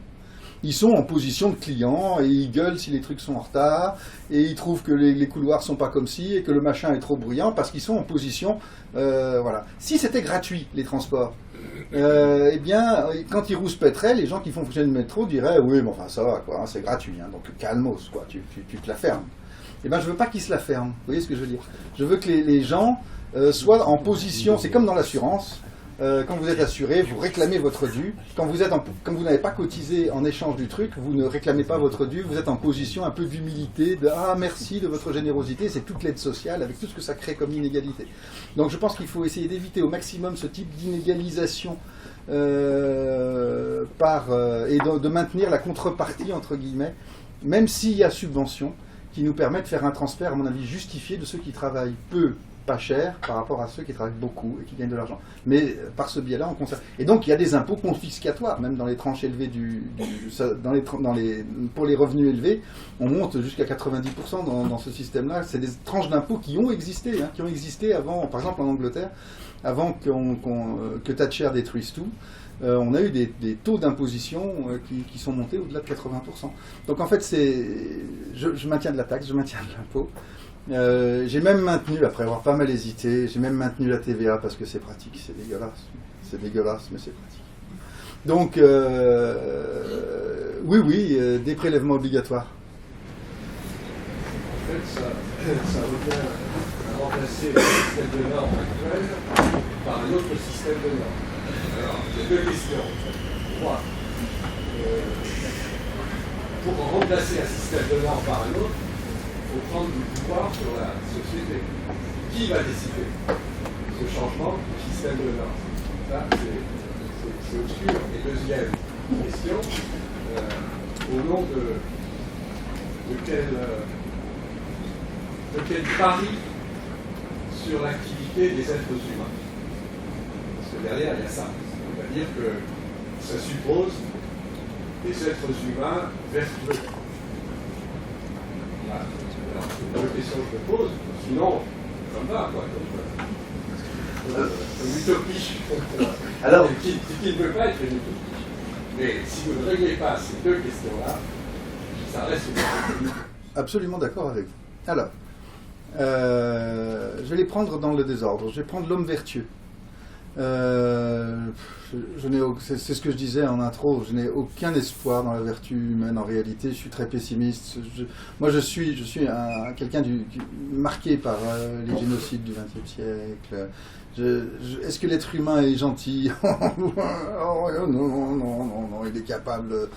Ils sont en position de client et ils gueulent si les trucs sont en retard et ils trouvent que les couloirs sont pas comme ci et que le machin est trop bruyant parce qu'ils sont en position, voilà. Si c'était gratuit les transports, eh bien, quand ils rouspèteraient, les gens qui font fonctionner le métro diraient oui, mais enfin ça va quoi, hein, c'est gratuit, hein, donc calmos quoi, tu te la fermes. Eh bien, je veux pas qu'ils se la ferment. Vous voyez ce que je veux dire? Je veux que les gens soient en position. C'est comme dans l'assurance. Quand vous êtes assuré, vous réclamez votre dû. Quand vous n'avez pas cotisé en échange du truc, vous ne réclamez pas votre dû. Vous êtes en position un peu d'humilité, de ah merci de votre générosité. C'est toute l'aide sociale avec tout ce que ça crée comme inégalité. Donc je pense qu'il faut essayer d'éviter au maximum ce type d'inégalisation et de maintenir la contrepartie entre guillemets, même s'il y a subvention, qui nous permet de faire un transfert à mon avis justifié de ceux qui travaillent peu, pas cher par rapport à ceux qui travaillent beaucoup et qui gagnent de l'argent. Mais par ce biais-là, on conserve. Et donc, il y a des impôts confiscatoires, même dans les tranches élevées pour les revenus élevés, on monte jusqu'à 90% dans ce système-là. C'est des tranches d'impôts qui ont existé avant, par exemple en Angleterre, avant que Thatcher détruise tout. On a eu des taux d'imposition qui sont montés au-delà de 80%. Donc en fait, je maintiens de la taxe, je maintiens de l'impôt. J'ai même maintenu, après avoir pas mal hésité, j'ai même maintenu la TVA parce que c'est pratique, c'est dégueulasse, mais c'est pratique. Donc, oui, des prélèvements obligatoires. En fait, ça revient à remplacer le système de normes actuel par un autre système de normes. Alors, il y a deux questions. Moi, pour remplacer un système de normes par un autre, il faut prendre du pouvoir sur la société. Qui va décider ce changement du système de normes? Ça, c'est obscur. Et deuxième question, au nom de quel pari sur l'activité des êtres humains? Parce que derrière, il y a ça. C'est-à-dire que ça suppose des êtres humains vertueux. Voilà. Alors, c'est une question que je me pose, sinon, ça me va, quoi. Une utopie, alors, qui ne peut pas être une utopie. Mais si vous ne réglez pas ces deux questions-là, ça reste une utopie. Absolument d'accord avec vous. Alors, je vais les prendre dans le désordre. Je vais prendre l'homme vertueux. C'est ce que je disais en intro, je n'ai aucun espoir dans la vertu humaine en réalité, je suis très pessimiste. Moi je suis quelqu'un marqué par les génocides du XXe siècle. Est-ce que l'être humain est gentil? Non, il est capable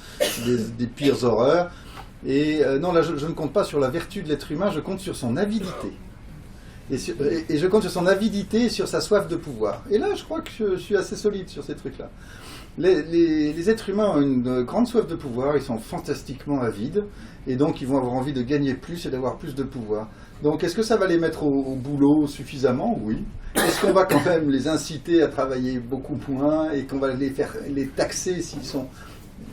des pires horreurs. Et non, là je ne compte pas sur la vertu de l'être humain, je compte sur son avidité. Et je compte sur son avidité et sur sa soif de pouvoir. Et là, je crois que je suis assez solide sur ces trucs-là. Les êtres humains ont une grande soif de pouvoir, ils sont fantastiquement avides, et donc ils vont avoir envie de gagner plus et d'avoir plus de pouvoir. Donc est-ce que ça va les mettre au boulot suffisamment? Oui. Est-ce qu'on va quand même les inciter à travailler beaucoup moins et qu'on va les taxer s'ils sont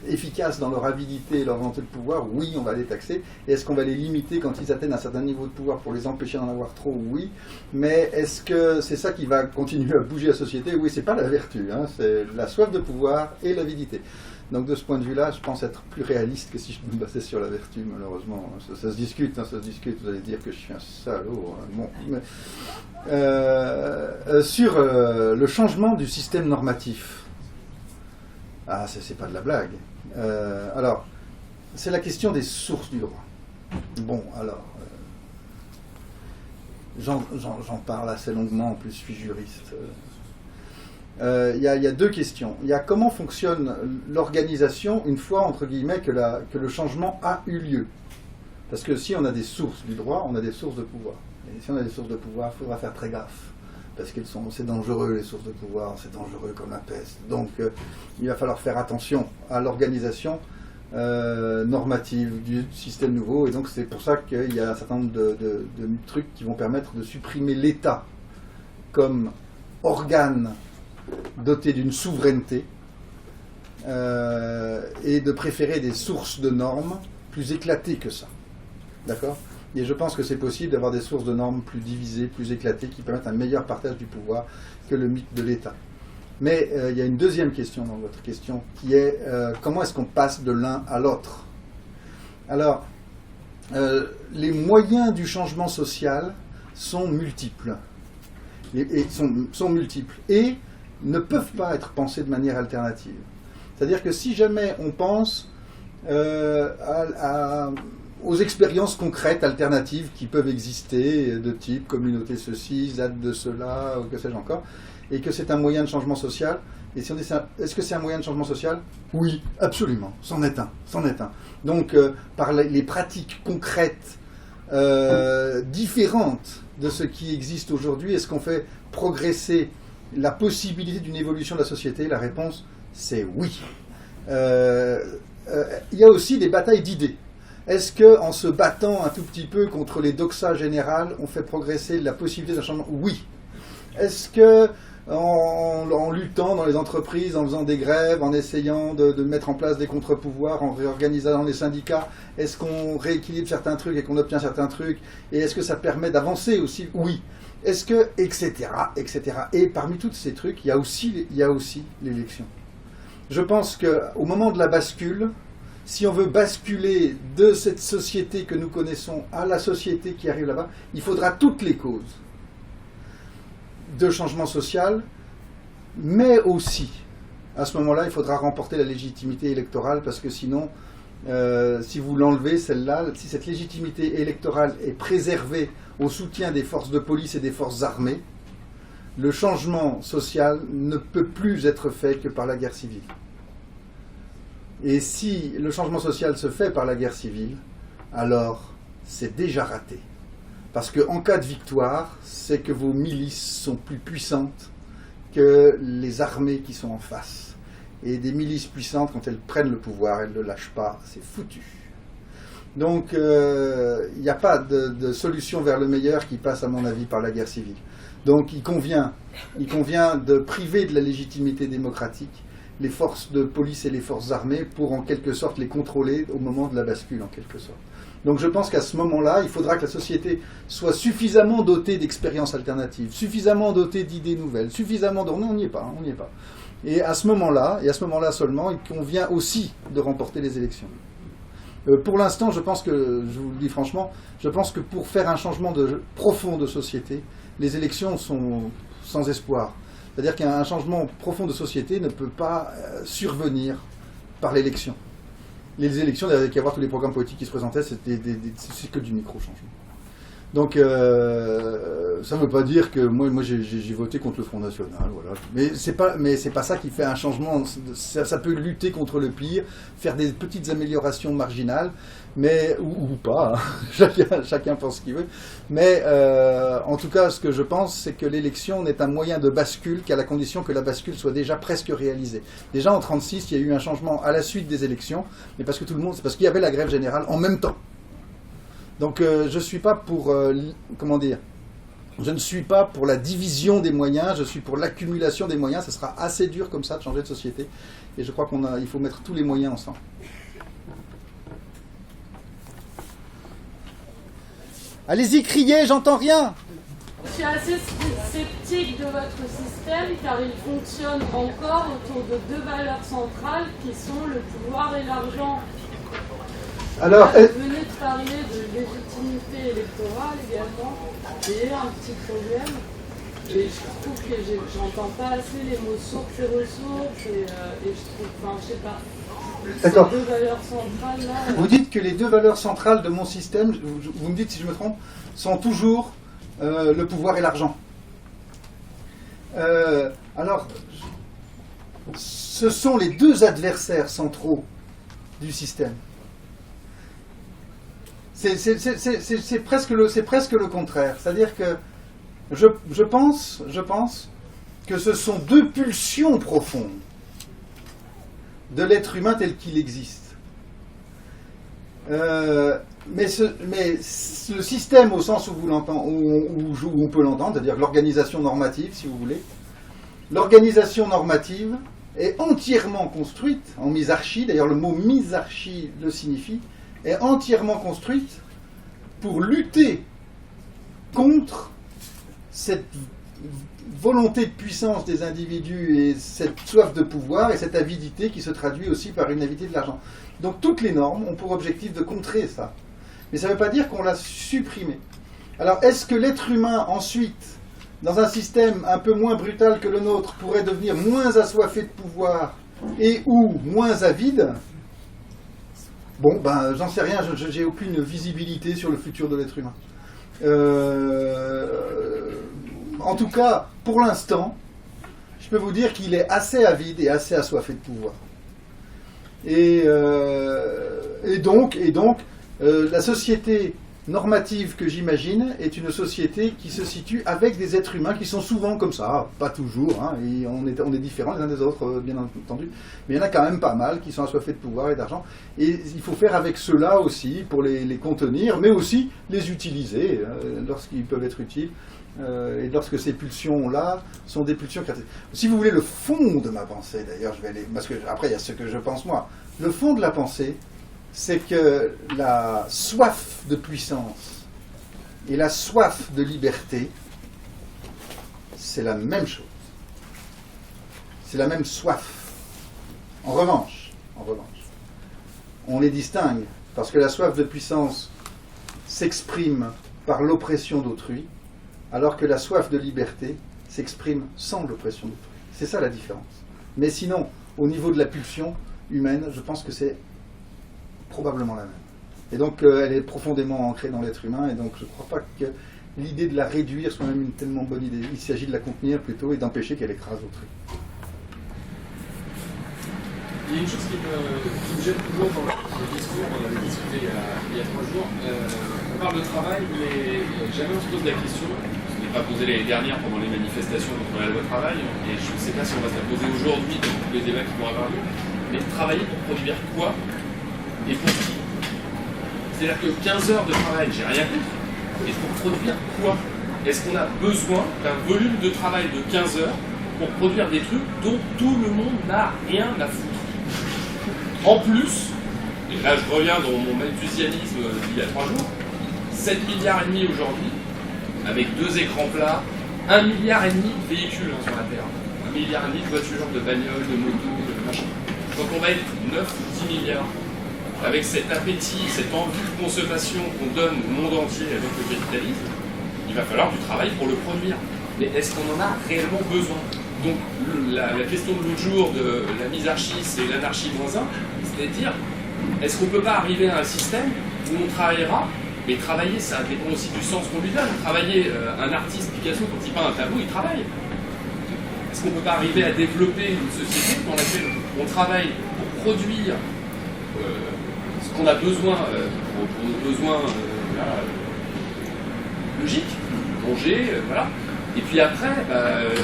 efficaces dans leur avidité et leur volonté de pouvoir? Oui, on va les taxer. Et est-ce qu'on va les limiter quand ils atteignent un certain niveau de pouvoir pour les empêcher d'en avoir trop? Oui. Mais est-ce que c'est ça qui va continuer à bouger la société? Oui, c'est pas la vertu, hein, c'est la soif de pouvoir et l'avidité. Donc de ce point de vue-là, je pense être plus réaliste que si je me basais sur la vertu, malheureusement. Ça se discute, hein, ça se discute, vous allez dire que je suis un salaud. Hein. Bon, mais, sur le changement du système normatif, ah, c'est pas de la blague. Alors, c'est la question des sources du droit. Bon, alors, j'en parle assez longuement, en plus je suis juriste. Il y a deux questions. Il y a comment fonctionne l'organisation une fois, entre guillemets, que le changement a eu lieu. Parce que si on a des sources du droit, on a des sources de pouvoir. Et si on a des sources de pouvoir, il faudra faire très gaffe parce que c'est dangereux les sources de pouvoir, c'est dangereux comme la peste. Donc il va falloir faire attention à l'organisation normative du système nouveau, et donc c'est pour ça qu'il y a un certain nombre de trucs qui vont permettre de supprimer l'État comme organe doté d'une souveraineté, et de préférer des sources de normes plus éclatées que ça. D'accord ? Et je pense que c'est possible d'avoir des sources de normes plus divisées, plus éclatées, qui permettent un meilleur partage du pouvoir que le mythe de l'État. Mais il y a une deuxième question dans votre question, qui est comment est-ce qu'on passe de l'un à l'autre ? Alors, les moyens du changement social sont multiples. Et sont multiples. Et ne peuvent pas être pensés de manière alternative. C'est-à-dire que si jamais on pense aux expériences concrètes alternatives qui peuvent exister, de type communauté ceci, ZAD de cela, ou que sais-je encore, et que c'est un moyen de changement social, et si on dit est-ce que c'est un moyen de changement social ? Oui, absolument, c'en est un. Donc, par les pratiques concrètes différentes de ce qui existe aujourd'hui, est-ce qu'on fait progresser la possibilité d'une évolution de la société ? La réponse, c'est oui. Il y a aussi des batailles d'idées. Est-ce qu'en se battant un tout petit peu contre les doxas générales, on fait progresser la possibilité d'un changement ? Oui. Est-ce que en luttant dans les entreprises, en faisant des grèves, en essayant de mettre en place des contre-pouvoirs, en réorganisant les syndicats, est-ce qu'on rééquilibre certains trucs et qu'on obtient certains trucs ? Et est-ce que ça permet d'avancer aussi ? Oui. Est-ce que, etc., etc. Et parmi tous ces trucs, il y a aussi l'élection. Je pense qu'au moment de la bascule, si on veut basculer de cette société que nous connaissons à la société qui arrive là-bas, il faudra toutes les causes de changement social, mais aussi, à ce moment-là, il faudra remporter la légitimité électorale, parce que sinon, si vous l'enlevez, celle-là, si cette légitimité électorale est préservée au soutien des forces de police et des forces armées, le changement social ne peut plus être fait que par la guerre civile. Et si le changement social se fait par la guerre civile, alors c'est déjà raté. Parce qu'en cas de victoire, c'est que vos milices sont plus puissantes que les armées qui sont en face. Et des milices puissantes, quand elles prennent le pouvoir, elles ne le lâchent pas, c'est foutu. Donc il n'y a pas de solution vers le meilleur qui passe, à mon avis, par la guerre civile. Donc il convient de priver de la légitimité démocratique les forces de police et les forces armées pour en quelque sorte les contrôler au moment de la bascule, en quelque sorte. Donc je pense qu'à ce moment-là, il faudra que la société soit suffisamment dotée d'expériences alternatives, suffisamment dotée d'idées nouvelles, suffisamment de... Non, on n'y est pas. Et à ce moment-là seulement, il convient aussi de remporter les élections. Pour l'instant, je pense que, je vous le dis franchement, je pense que pour faire un changement profond de société, les élections sont sans espoir. C'est-à-dire qu'un changement profond de société ne peut pas survenir par l'élection. Les élections, il y avoir tous les programmes politiques qui se présentaient, c'est que du micro-changement. Donc, ça ne veut pas dire que moi j'ai voté contre le Front National, voilà. Mais c'est pas ça qui fait un changement. Ça peut lutter contre le pire, faire des petites améliorations marginales, mais ou pas. Hein. Chacun pense ce qu'il veut. Mais en tout cas, ce que je pense, c'est que l'élection n'est un moyen de bascule qu'à la condition que la bascule soit déjà presque réalisée. Déjà en 1936, il y a eu un changement à la suite des élections, mais parce qu'il y avait la grève générale en même temps. Donc je ne suis pas pour, je ne suis pas pour la division des moyens, je suis pour l'accumulation des moyens. Ce sera assez dur comme ça de changer de société. Et je crois qu'il faut mettre tous les moyens ensemble. Allez-y, criez, j'entends rien. Je suis assez sceptique de votre système car il fonctionne encore autour de deux valeurs centrales qui sont le pouvoir et l'argent. Alors, vous venez de parler de légitimité électorale également, et un petit problème. Et je trouve que j'entends pas assez les mots sources et ressources, et je trouve, je sais pas. D'accord. Ces deux valeurs centrales là. Vous dites que les deux valeurs centrales de mon système, vous me dites si je me trompe, sont toujours le pouvoir et l'argent. Alors, ce sont les deux adversaires centraux du système. C'est presque le contraire. C'est-à-dire que Je pense que ce sont deux pulsions profondes de l'être humain tel qu'il existe. Mais le système, au sens où on peut l'entendre, c'est-à-dire l'organisation normative, si vous voulez, l'organisation normative est entièrement construite, en misarchie, d'ailleurs le mot misarchie le signifie, est entièrement construite pour lutter contre cette volonté de puissance des individus et cette soif de pouvoir et cette avidité qui se traduit aussi par une avidité de l'argent. Donc toutes les normes ont pour objectif de contrer ça. Mais ça ne veut pas dire qu'on l'a supprimé. Alors est-ce que l'être humain ensuite, dans un système un peu moins brutal que le nôtre, pourrait devenir moins assoiffé de pouvoir et ou moins avide? Bon, ben j'en sais rien, j'ai aucune visibilité sur le futur de l'être humain. En tout cas, pour l'instant, je peux vous dire qu'il est assez avide et assez assoiffé de pouvoir. Et donc, la société normative que j'imagine est une société qui se situe avec des êtres humains qui sont souvent comme ça, pas toujours, hein, et on est différents les uns des autres, bien entendu, mais il y en a quand même pas mal qui sont assoiffés de pouvoir et d'argent, et il faut faire avec ceux-là aussi pour les contenir, mais aussi les utiliser lorsqu'ils peuvent être utiles, et lorsque ces pulsions-là sont des pulsions créatives. Si vous voulez le fond de ma pensée, d'ailleurs, parce que après il y a ce que je pense moi, le fond de la pensée, c'est que la soif de puissance et la soif de liberté, c'est la même chose. C'est la même soif. En revanche, on les distingue, parce que la soif de puissance s'exprime par l'oppression d'autrui, alors que la soif de liberté s'exprime sans l'oppression d'autrui. C'est ça la différence. Mais sinon, au niveau de la pulsion humaine, je pense que c'est probablement la même. Et donc elle est profondément ancrée dans l'être humain, et donc je ne crois pas que l'idée de la réduire soit même une tellement bonne idée. Il s'agit de la contenir plutôt et d'empêcher qu'elle écrase autrui. Il y a une chose qui me gêne toujours dans le discours, on avait discuté il y a 3 jours, on parle de travail, mais jamais on se pose la question, ce n'est pas posé l'année dernière pendant les manifestations contre la loi travail, et je ne sais pas si on va se la poser aujourd'hui dans tous les débats qui vont avoir lieu, mais travailler pour produire quoi et pour qui? C'est-à-dire que 15 heures de travail, j'ai rien contre, et pour produire quoi? Est-ce qu'on a besoin d'un volume de travail de 15 heures pour produire des trucs dont tout le monde n'a rien à foutre? En plus, et là je reviens dans mon enthousiasme d'il y a 3 jours, 7 milliards et demi aujourd'hui, avec 2 écrans plats, 1,5 milliard de véhicules sur la Terre, 1,5 milliard de voitures, de bagnoles, de motos, de machin. Quand on va être 9 ou 10 milliards, avec cet appétit, cette envie de consommation qu'on donne au monde entier avec le capitalisme, il va falloir du travail pour le produire. Mais est-ce qu'on en a réellement besoin? Donc la question de l'autre jour de la misarchie, c'est l'anarchie -1, c'est-à-dire, est-ce qu'on ne peut pas arriver à un système où on travaillera, mais travailler, ça dépend aussi du sens qu'on lui donne. Travailler, un artiste Picasso, quand il peint un tableau, il travaille. Est-ce qu'on ne peut pas arriver à développer une société dans laquelle on travaille pour produire ce qu'on a besoin pour nos besoins logiques, manger, voilà. Et puis après,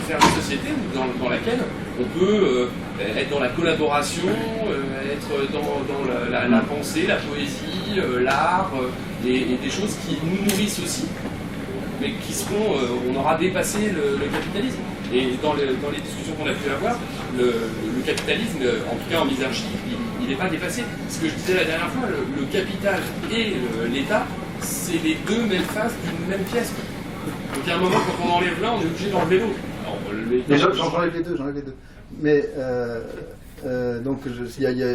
faire une société dans laquelle on peut être dans la collaboration, être dans la pensée, la poésie, l'art, et des choses qui nous nourrissent aussi, mais qui seront, on aura dépassé le capitalisme. Et dans les discussions qu'on a pu avoir, le capitalisme, en tout cas en misarchie, il n'est pas dépassé. Ce que je disais la dernière fois, le capital et l'État, c'est les deux mêmes faces d'une même pièce. Donc à un moment, quand on enlève l'un, on est obligé d'enlever l'autre. Mais j'enlève les deux. Mais donc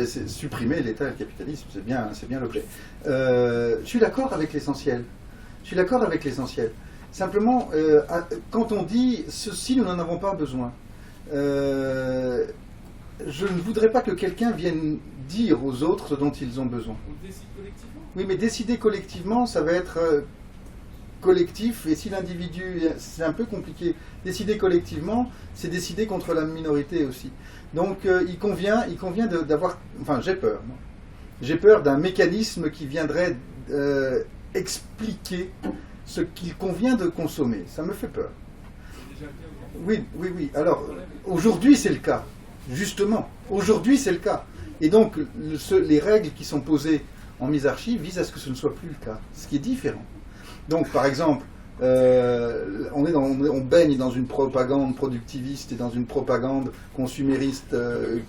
c'est supprimer l'État et le capitalisme, c'est bien l'objet. Je suis d'accord avec l'essentiel. Simplement, quand on dit ceci, nous n'en avons pas besoin, je ne voudrais pas que quelqu'un vienne dire aux autres ce dont ils ont besoin. On décide collectivement. Oui, mais décider collectivement, ça va être collectif, et si l'individu, c'est un peu compliqué. Décider collectivement, c'est décider contre la minorité aussi. Donc il convient d'avoir, enfin j'ai peur. J'ai peur d'un mécanisme qui viendrait expliquer ce qu'il convient de consommer. Ça me fait peur. Oui. Alors, aujourd'hui, c'est le cas. Justement, aujourd'hui, c'est le cas. Et donc, les règles qui sont posées en mise-archive visent à ce que ce ne soit plus le cas, ce qui est différent. Donc, par exemple, on baigne dans une propagande productiviste et dans une propagande consumériste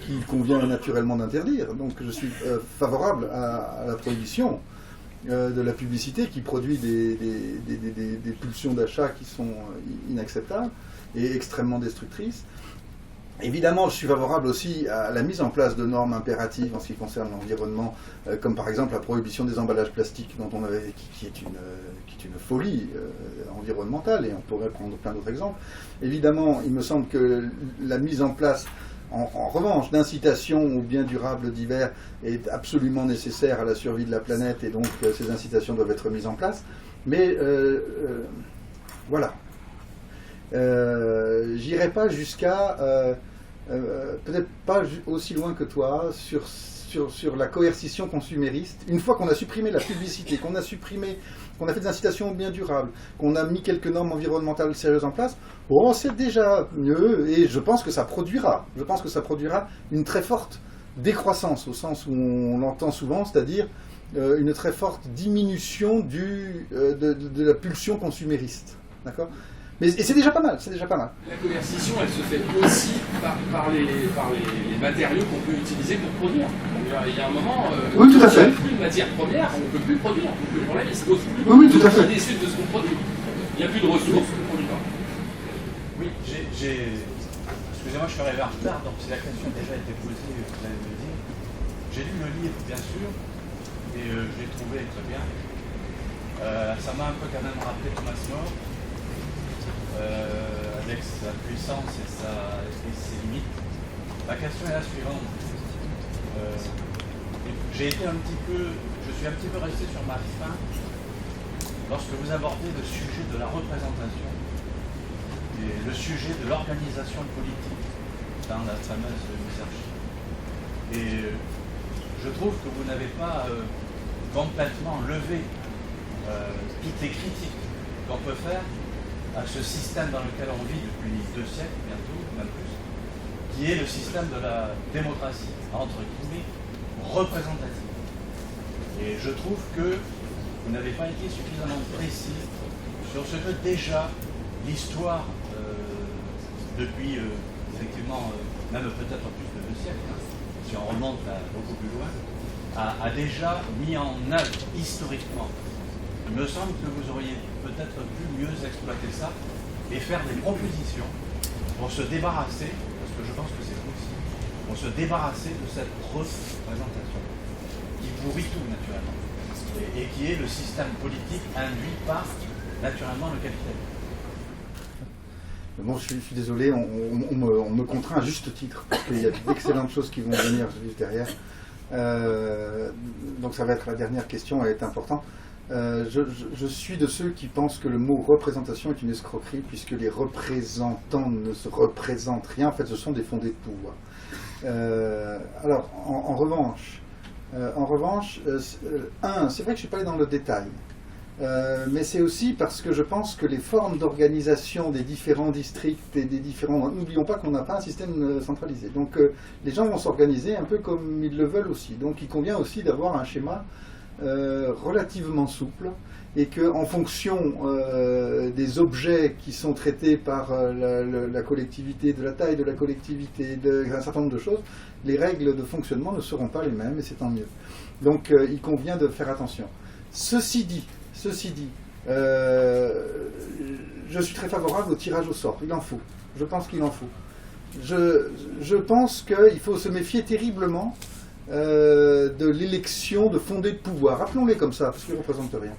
qu'il convient naturellement d'interdire. Donc, je suis favorable à la prohibition de la publicité qui produit des pulsions d'achat qui sont inacceptables et extrêmement destructrices. Évidemment, je suis favorable aussi à la mise en place de normes impératives en ce qui concerne l'environnement, comme par exemple la prohibition des emballages plastiques, qui est une folie environnementale, et on pourrait prendre plein d'autres exemples. Évidemment, il me semble que la mise en place, en revanche, d'incitations aux biens durables divers est absolument nécessaire à la survie de la planète, et donc ces incitations doivent être mises en place. Mais voilà. J'irai pas jusqu'à, peut-être pas aussi loin que toi, sur la coercition consumériste. Une fois qu'on a supprimé la publicité, qu'on a fait des incitations aux biens durables, qu'on a mis quelques normes environnementales sérieuses en place, bon, c'est déjà mieux, et je pense que ça produira une très forte décroissance, au sens où on l'entend souvent, c'est-à-dire une très forte diminution de la pulsion consumériste. D'accord ? Et c'est déjà pas mal, La coercition, elle se fait aussi par les matériaux qu'on peut utiliser pour produire. Il y a un moment, oui, tout à fait. Il n'y a plus de matière première, on ne peut plus produire. Le problème, il se pose plus. Oui, tout à fait. On est déçu de ce qu'on produit. Il n'y a plus de ressources, on ne produit pas. Oui, excusez-moi, je suis arrivé en retard, donc si la question a déjà été posée, vous allez me le dire. J'ai lu le livre, bien sûr, et je l'ai trouvé très bien. Ça m'a un peu quand même rappelé Thomas More. Avec sa puissance et ses limites. La question est la suivante. Je suis un petit peu resté sur ma faim lorsque vous abordez le sujet de la représentation et le sujet de l'organisation politique dans la fameuse mise-archive. Et je trouve que vous n'avez pas complètement levé toutes les critiques qu'on peut faire à ce système dans lequel on vit depuis 2 siècles, bientôt, même plus, qui est le système de la démocratie, entre guillemets, représentative. Et je trouve que vous n'avez pas été suffisamment précis sur ce que déjà l'histoire, depuis, effectivement, même peut-être plus de 2 siècles, hein, si on remonte beaucoup plus loin, a déjà mis en œuvre historiquement. Il me semble que vous auriez peut-être pu mieux exploiter ça et faire des propositions pour se débarrasser, parce que je pense que c'est possible, pour se débarrasser de cette représentation qui pourrit tout naturellement et qui est le système politique induit par naturellement le capitalisme. Bon, je suis désolé, on me contraint à juste titre, parce qu'il y a d'excellentes choses qui vont venir juste derrière. Donc ça va être la dernière question, elle est importante. Je suis de ceux qui pensent que le mot représentation est une escroquerie, puisque les représentants ne se représentent rien. En fait, ce sont des fondés de pouvoir. Alors, en revanche, c'est vrai que je ne suis pas allé dans le détail, mais c'est aussi parce que je pense que les formes d'organisation des différents districts et des différents... N'oublions pas qu'on n'a pas un système centralisé. Donc, les gens vont s'organiser un peu comme ils le veulent aussi. Donc, il convient aussi d'avoir un schéma relativement souple, et qu'en fonction des objets qui sont traités par la collectivité, de la taille de la collectivité, d'un certain nombre de choses, les règles de fonctionnement ne seront pas les mêmes, et c'est tant mieux. Donc il convient de faire attention. Ceci dit, je suis très favorable au tirage au sort, il en faut, je pense qu'il en faut. Je pense qu'il faut se méfier terriblement de l'élection de fondés de pouvoir, rappelons-les comme ça, parce qu'ils ne représentent rien.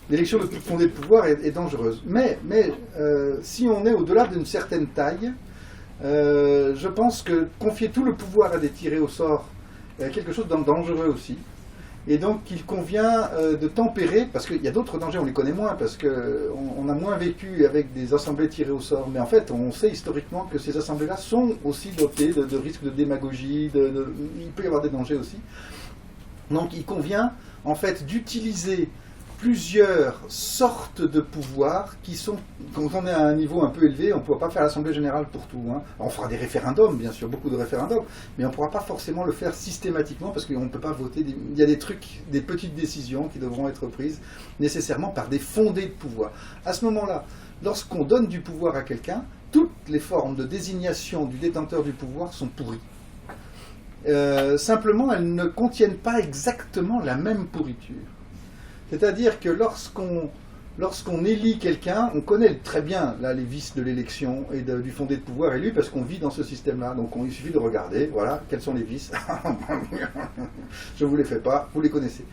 L'élection de fondés de pouvoir est dangereuse. Mais si on est au-delà d'une certaine taille, je pense que confier tout le pouvoir à des tirés au sort est quelque chose de dangereux aussi. Et donc il convient de tempérer, parce qu'il y a d'autres dangers, on les connaît moins, parce qu'on a moins vécu avec des assemblées tirées au sort. Mais en fait, on sait historiquement que ces assemblées-là sont aussi dotées de risques de démagogie, il peut y avoir des dangers aussi. Donc il convient en fait d'utiliser plusieurs sortes de pouvoirs qui sont, quand on est à un niveau un peu élevé, on ne pourra pas faire l'Assemblée générale pour tout. Hein. On fera des référendums, bien sûr, beaucoup de référendums, mais on ne pourra pas forcément le faire systématiquement parce qu'on ne peut pas voter. Il y a des trucs, des petites décisions qui devront être prises nécessairement par des fondés de pouvoir. À ce moment-là, lorsqu'on donne du pouvoir à quelqu'un, toutes les formes de désignation du détenteur du pouvoir sont pourries. Simplement, elles ne contiennent pas exactement la même pourriture. C'est-à-dire que lorsqu'on élit quelqu'un, on connaît très bien là, les vices de l'élection et du fondé de pouvoir élu parce qu'on vit dans ce système-là. Donc il suffit de regarder, voilà, quels sont les vices. Je ne vous les fais pas, vous les connaissez.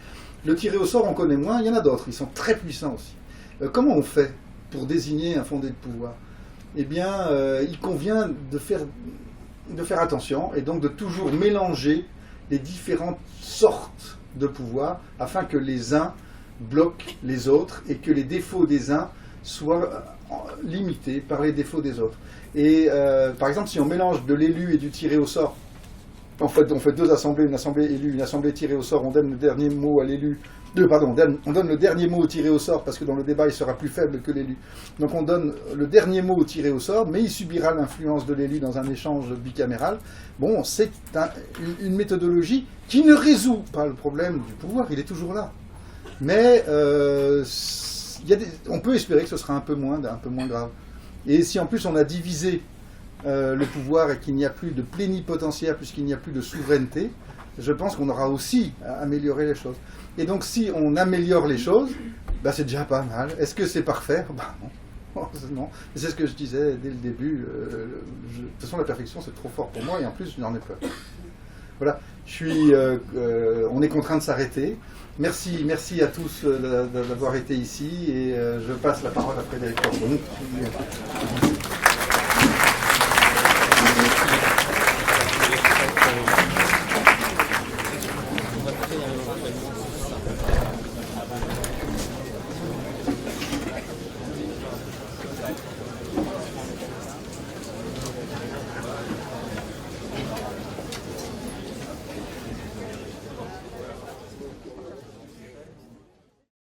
Le tiré au sort, on connaît moins, il y en a d'autres, ils sont très puissants aussi. Comment on fait pour désigner un fondé de pouvoir? Eh bien, il convient de faire attention et donc de toujours mélanger les différentes sortes de pouvoir afin que les uns bloquent les autres et que les défauts des uns soient limités par les défauts des autres. Et par exemple, si on mélange de l'élu et du tiré au sort, en fait, on fait deux assemblées, une assemblée élue, une assemblée tirée au sort, on donne le dernier mot à l'élu, on donne le dernier mot au tiré au sort parce que dans le débat il sera plus faible que l'élu. Donc on donne le dernier mot au tiré au sort, mais il subira l'influence de l'élu dans un échange bicaméral. Bon, c'est une méthodologie qui ne résout pas le problème du pouvoir, il est toujours là. Mais on peut espérer que ce sera un peu moins grave. Et si en plus on a divisé le pouvoir et qu'il n'y a plus de plénipotentiaire puisqu'il n'y a plus de souveraineté, je pense qu'on aura aussi amélioré les choses. Et donc si on améliore les choses, bah, c'est déjà pas mal. Est-ce que c'est parfait? Bah, non. Non. C'est ce que je disais dès le début. De toute façon, la perfection, c'est trop fort pour moi et en plus, j'en ai peur. Voilà. On est contraint de s'arrêter. Merci à tous d'avoir été ici et je passe la parole à Frédéric Corbon.